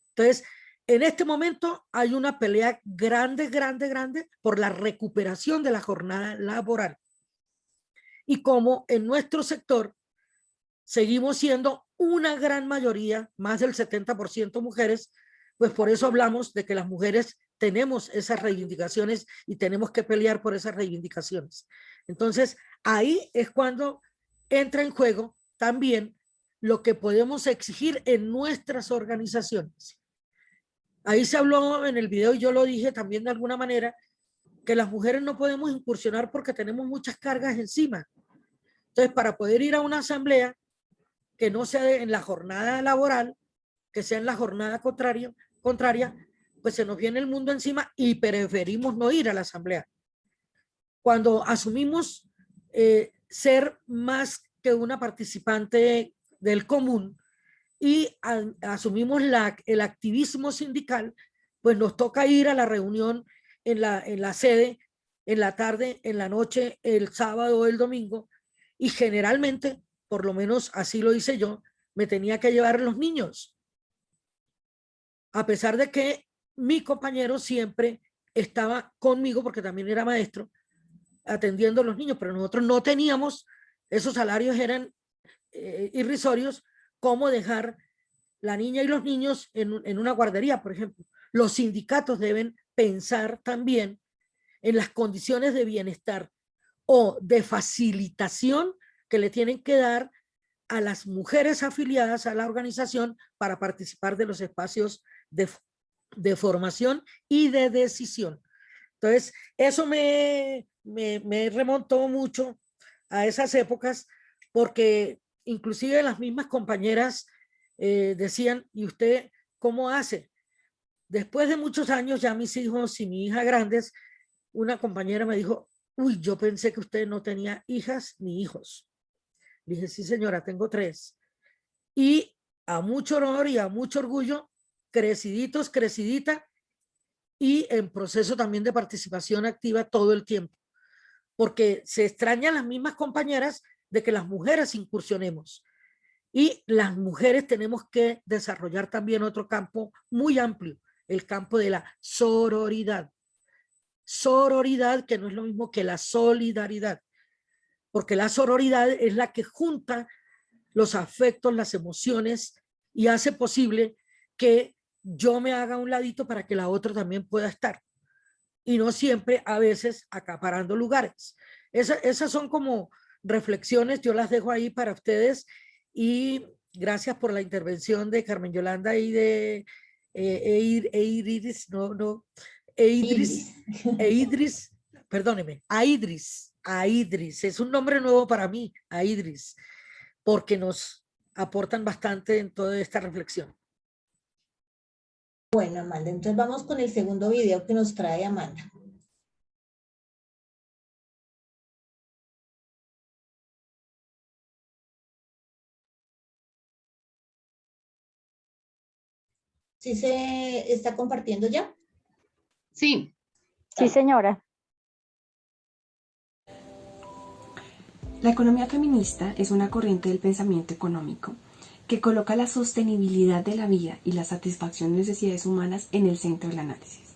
Entonces, En este momento hay una pelea grande por la recuperación de la jornada laboral. Y como en nuestro sector seguimos siendo una gran mayoría, más del 70% mujeres, pues por eso hablamos de que las mujeres tenemos esas reivindicaciones y tenemos que pelear por esas reivindicaciones. Entonces, ahí es cuando entra en juego también lo que podemos exigir en nuestras organizaciones. Ahí se habló en el video y yo lo dije también de alguna manera, que las mujeres no podemos incursionar porque tenemos muchas cargas encima. Entonces, para poder ir a una asamblea que no sea en la jornada laboral, que sea en la jornada contraria, pues se nos viene el mundo encima y preferimos no ir a la asamblea. Cuando asumimos ser más que una participante del común y asumimos el activismo sindical, pues nos toca ir a la reunión en la sede, en la tarde, en la noche, el sábado o el domingo, y generalmente, por lo menos así lo hice yo, me tenía que llevar los niños. A pesar de que mi compañero siempre estaba conmigo, porque también era maestro, atendiendo a los niños, pero nosotros no teníamos, esos salarios eran irrisorios, cómo dejar la niña y los niños en una guardería, por ejemplo. Los sindicatos deben pensar también en las condiciones de bienestar o de facilitación que le tienen que dar a las mujeres afiliadas a la organización para participar de los espacios de formación y de decisión. Entonces, eso me remontó mucho a esas épocas, porque inclusive las mismas compañeras decían, ¿y usted cómo hace? Después de muchos años, ya mis hijos y mi hija grandes, una compañera me dijo, uy, yo pensé que usted no tenía hijas ni hijos. Dije, sí señora, tengo 3. Y a mucho honor y a mucho orgullo, creciditos, crecidita, y en proceso también de participación activa todo el tiempo. Porque se extrañan las mismas compañeras de que las mujeres incursionemos. Y las mujeres tenemos que desarrollar también otro campo muy amplio, el campo de la sororidad. Sororidad, que no es lo mismo que la solidaridad, porque la sororidad es la que junta los afectos, las emociones y hace posible que yo me haga a un ladito para que la otra también pueda estar. Y no siempre, a veces, acaparando lugares. Esas son como reflexiones, yo las dejo ahí para ustedes y gracias por la intervención de Carmen Yolanda y de Idris, perdóneme, Aidris, es un nombre nuevo para mí, Aidris, porque nos aportan bastante en toda esta reflexión. Bueno, Amanda, entonces vamos con el segundo video que nos trae Amanda. ¿Sí se está compartiendo ya? Sí. Sí, señora. La economía feminista es una corriente del pensamiento económico que coloca la sostenibilidad de la vida y la satisfacción de necesidades humanas en el centro del análisis.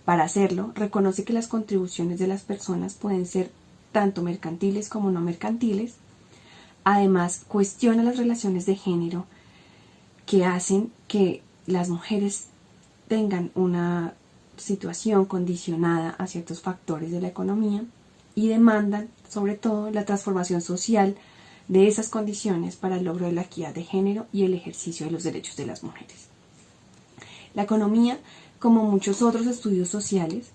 Para hacerlo, reconoce que las contribuciones de las personas pueden ser tanto mercantiles como no mercantiles. Además, cuestiona las relaciones de género que hacen que las mujeres tengan una situación condicionada a ciertos factores de la economía y demandan, sobre todo, la transformación social de esas condiciones para el logro de la equidad de género y el ejercicio de los derechos de las mujeres. La economía, como muchos otros estudios sociales,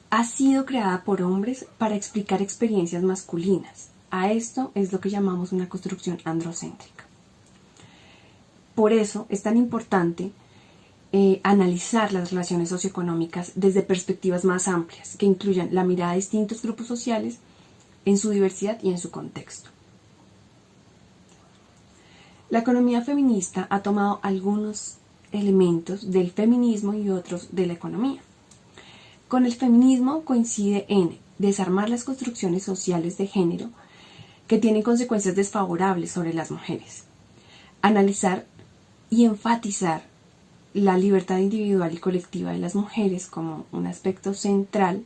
ha sido creada por hombres para explicar experiencias masculinas. A esto es lo que llamamos una construcción androcéntrica. Por eso es tan importante analizar las relaciones socioeconómicas desde perspectivas más amplias, que incluyan la mirada de distintos grupos sociales en su diversidad y en su contexto. La economía feminista ha tomado algunos elementos del feminismo y otros de la economía. Con el feminismo coincide en desarmar las construcciones sociales de género que tienen consecuencias desfavorables sobre las mujeres, analizar y enfatizar la libertad individual y colectiva de las mujeres como un aspecto central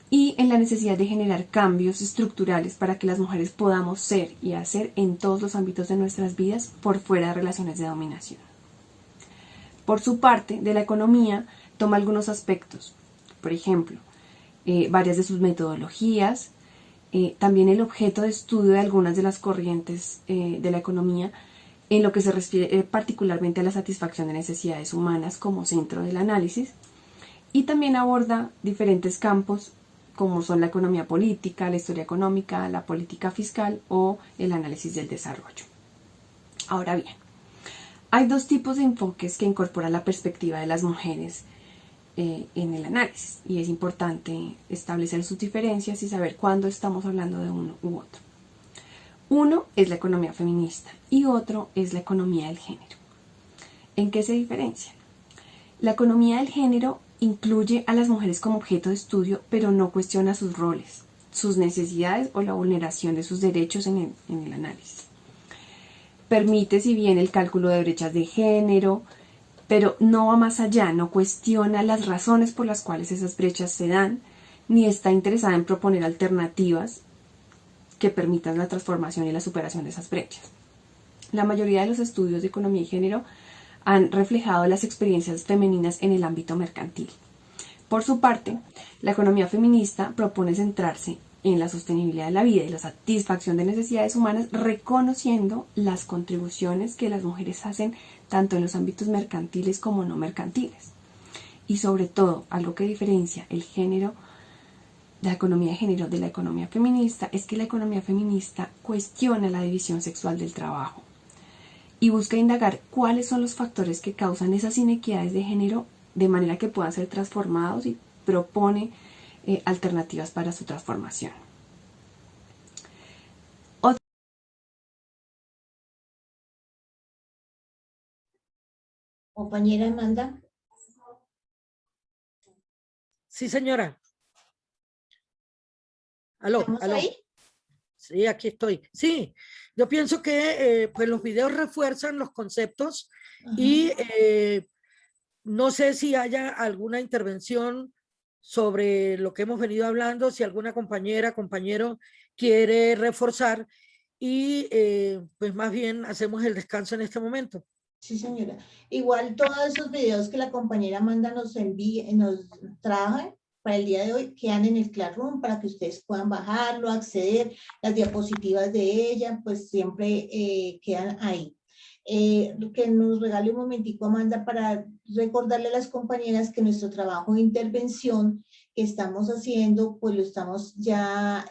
y en la necesidad de generar cambios estructurales para que las mujeres podamos ser y hacer en todos los ámbitos de nuestras vidas por fuera de relaciones de dominación. Por su parte, de la economía toma algunos aspectos, por ejemplo, varias de sus metodologías, también el objeto de estudio de algunas de las corrientes de la economía en lo que se refiere particularmente a la satisfacción de necesidades humanas como centro del análisis, y también aborda diferentes campos como son la economía política, la historia económica, la política fiscal o el análisis del desarrollo. Ahora bien, hay dos tipos de enfoques que incorporan la perspectiva de las mujeres en el análisis, y es importante establecer sus diferencias y saber cuándo estamos hablando de uno u otro. Uno es la economía feminista y otro es la economía del género. ¿En qué se diferencian? La economía del género incluye a las mujeres como objeto de estudio, pero no cuestiona sus roles, sus necesidades o la vulneración de sus derechos en el análisis. Permite, si bien, el cálculo de brechas de género, pero no va más allá, no cuestiona las razones por las cuales esas brechas se dan, ni está interesada en proponer alternativas que permitan la transformación y la superación de esas brechas. La mayoría de los estudios de economía y género han reflejado las experiencias femeninas en el ámbito mercantil. Por su parte, la economía feminista propone centrarse en la sostenibilidad de la vida y la satisfacción de necesidades humanas, reconociendo las contribuciones que las mujeres hacen tanto en los ámbitos mercantiles como no mercantiles. Y sobre todo, algo que diferencia el género, la economía de género de la economía feminista, es que la economía feminista cuestiona la división sexual del trabajo y busca indagar cuáles son los factores que causan esas inequidades de género de manera que puedan ser transformados, y propone alternativas para su transformación. Compañera Amanda. Sí, señora. Aló, ¿Estamos aló. ahí? Sí, aquí estoy. Sí, yo pienso que pues los videos refuerzan los conceptos. Ajá. Y no sé si haya alguna intervención sobre lo que hemos venido hablando, si alguna compañera, compañero quiere reforzar, y pues más bien hacemos el descanso en este momento. Sí, señora. Igual todos esos videos que la compañera Amanda nos envíe, nos trae para el día de hoy, quedan en el Classroom para que ustedes puedan bajarlo, acceder. Las diapositivas de ella, pues siempre quedan ahí. Que nos regale un momentico, Amanda, para recordarle a las compañeras que nuestro trabajo de intervención que estamos haciendo, pues lo estamos ya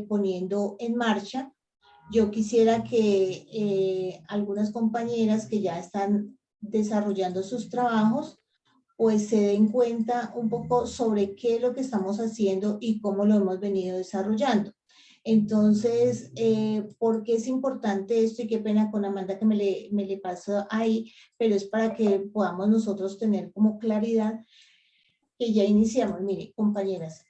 poniendo en marcha. Yo quisiera que algunas compañeras que ya están desarrollando sus trabajos, pues se den cuenta un poco sobre qué es lo que estamos haciendo y cómo lo hemos venido desarrollando. Entonces, ¿por qué es importante esto? Y qué pena con Amanda que me le pasó ahí, pero es para que podamos nosotros tener como claridad que ya iniciamos. Mire, compañeras,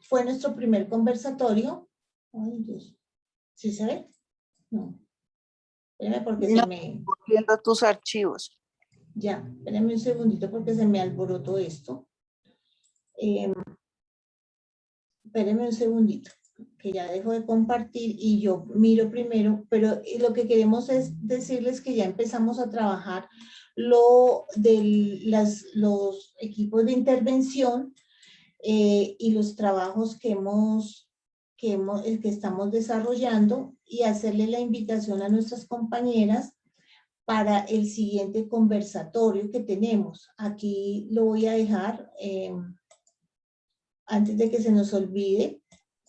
fue nuestro primer conversatorio. Ay, Dios. ¿Sí se ve? No. Espérame porque no, se me... viendo tus archivos. Ya, espérame un segundito porque se me alborotó esto. Espérame un segundito, que ya dejo de compartir y yo miro primero, pero lo que queremos es decirles que ya empezamos a trabajar los equipos de intervención y los trabajos que estamos desarrollando, y hacerle la invitación a nuestras compañeras para el siguiente conversatorio que tenemos. Aquí lo voy a dejar, antes de que se nos olvide.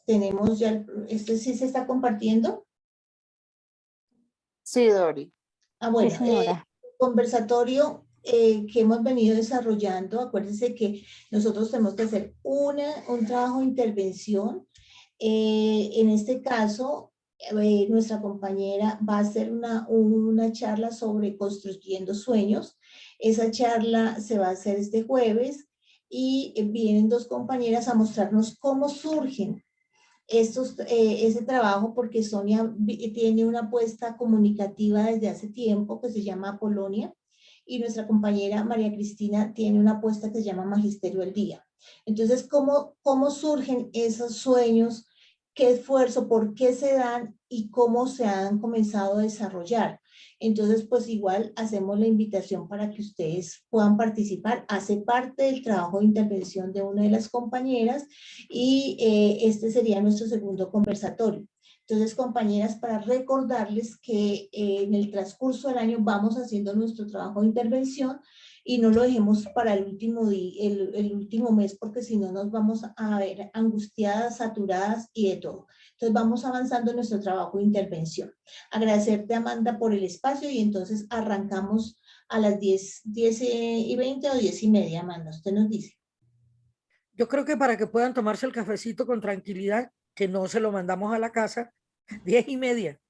Tenemos ya, ¿este sí se está compartiendo? Sí, Dori. Bueno, sí, señora. Conversatorio que hemos venido desarrollando. Acuérdense que nosotros tenemos que hacer un trabajo de intervención. En este caso, nuestra compañera va a hacer una charla sobre construyendo sueños. Esa charla se va a hacer este jueves y vienen dos compañeras a mostrarnos cómo surgen ese trabajo porque Sonia tiene una apuesta comunicativa desde hace tiempo que se llama Polonia y nuestra compañera María Cristina tiene una apuesta que se llama Magisterio al Día. Entonces, ¿cómo surgen esos sueños? ¿Qué esfuerzo? ¿Por qué se dan? ¿Y cómo se han comenzado a desarrollar? Entonces, pues igual hacemos la invitación para que ustedes puedan participar. Hace parte del trabajo de intervención de una de las compañeras y este sería nuestro segundo conversatorio. Entonces, compañeras, para recordarles que en el transcurso del año vamos haciendo nuestro trabajo de intervención y no lo dejemos para el último mes, porque si no nos vamos a ver angustiadas, saturadas y de todo. Entonces vamos avanzando en nuestro trabajo de intervención. Agradecerte, Amanda, por el espacio y entonces arrancamos a las 10:20 o 10:30, Amanda, usted nos dice. Yo creo que para que puedan tomarse el cafecito con tranquilidad, que no se lo mandamos a la casa, 10:30.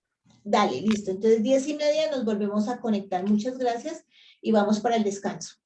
Dale, listo. Entonces 10:30 nos volvemos a conectar. Muchas gracias y vamos para el descanso.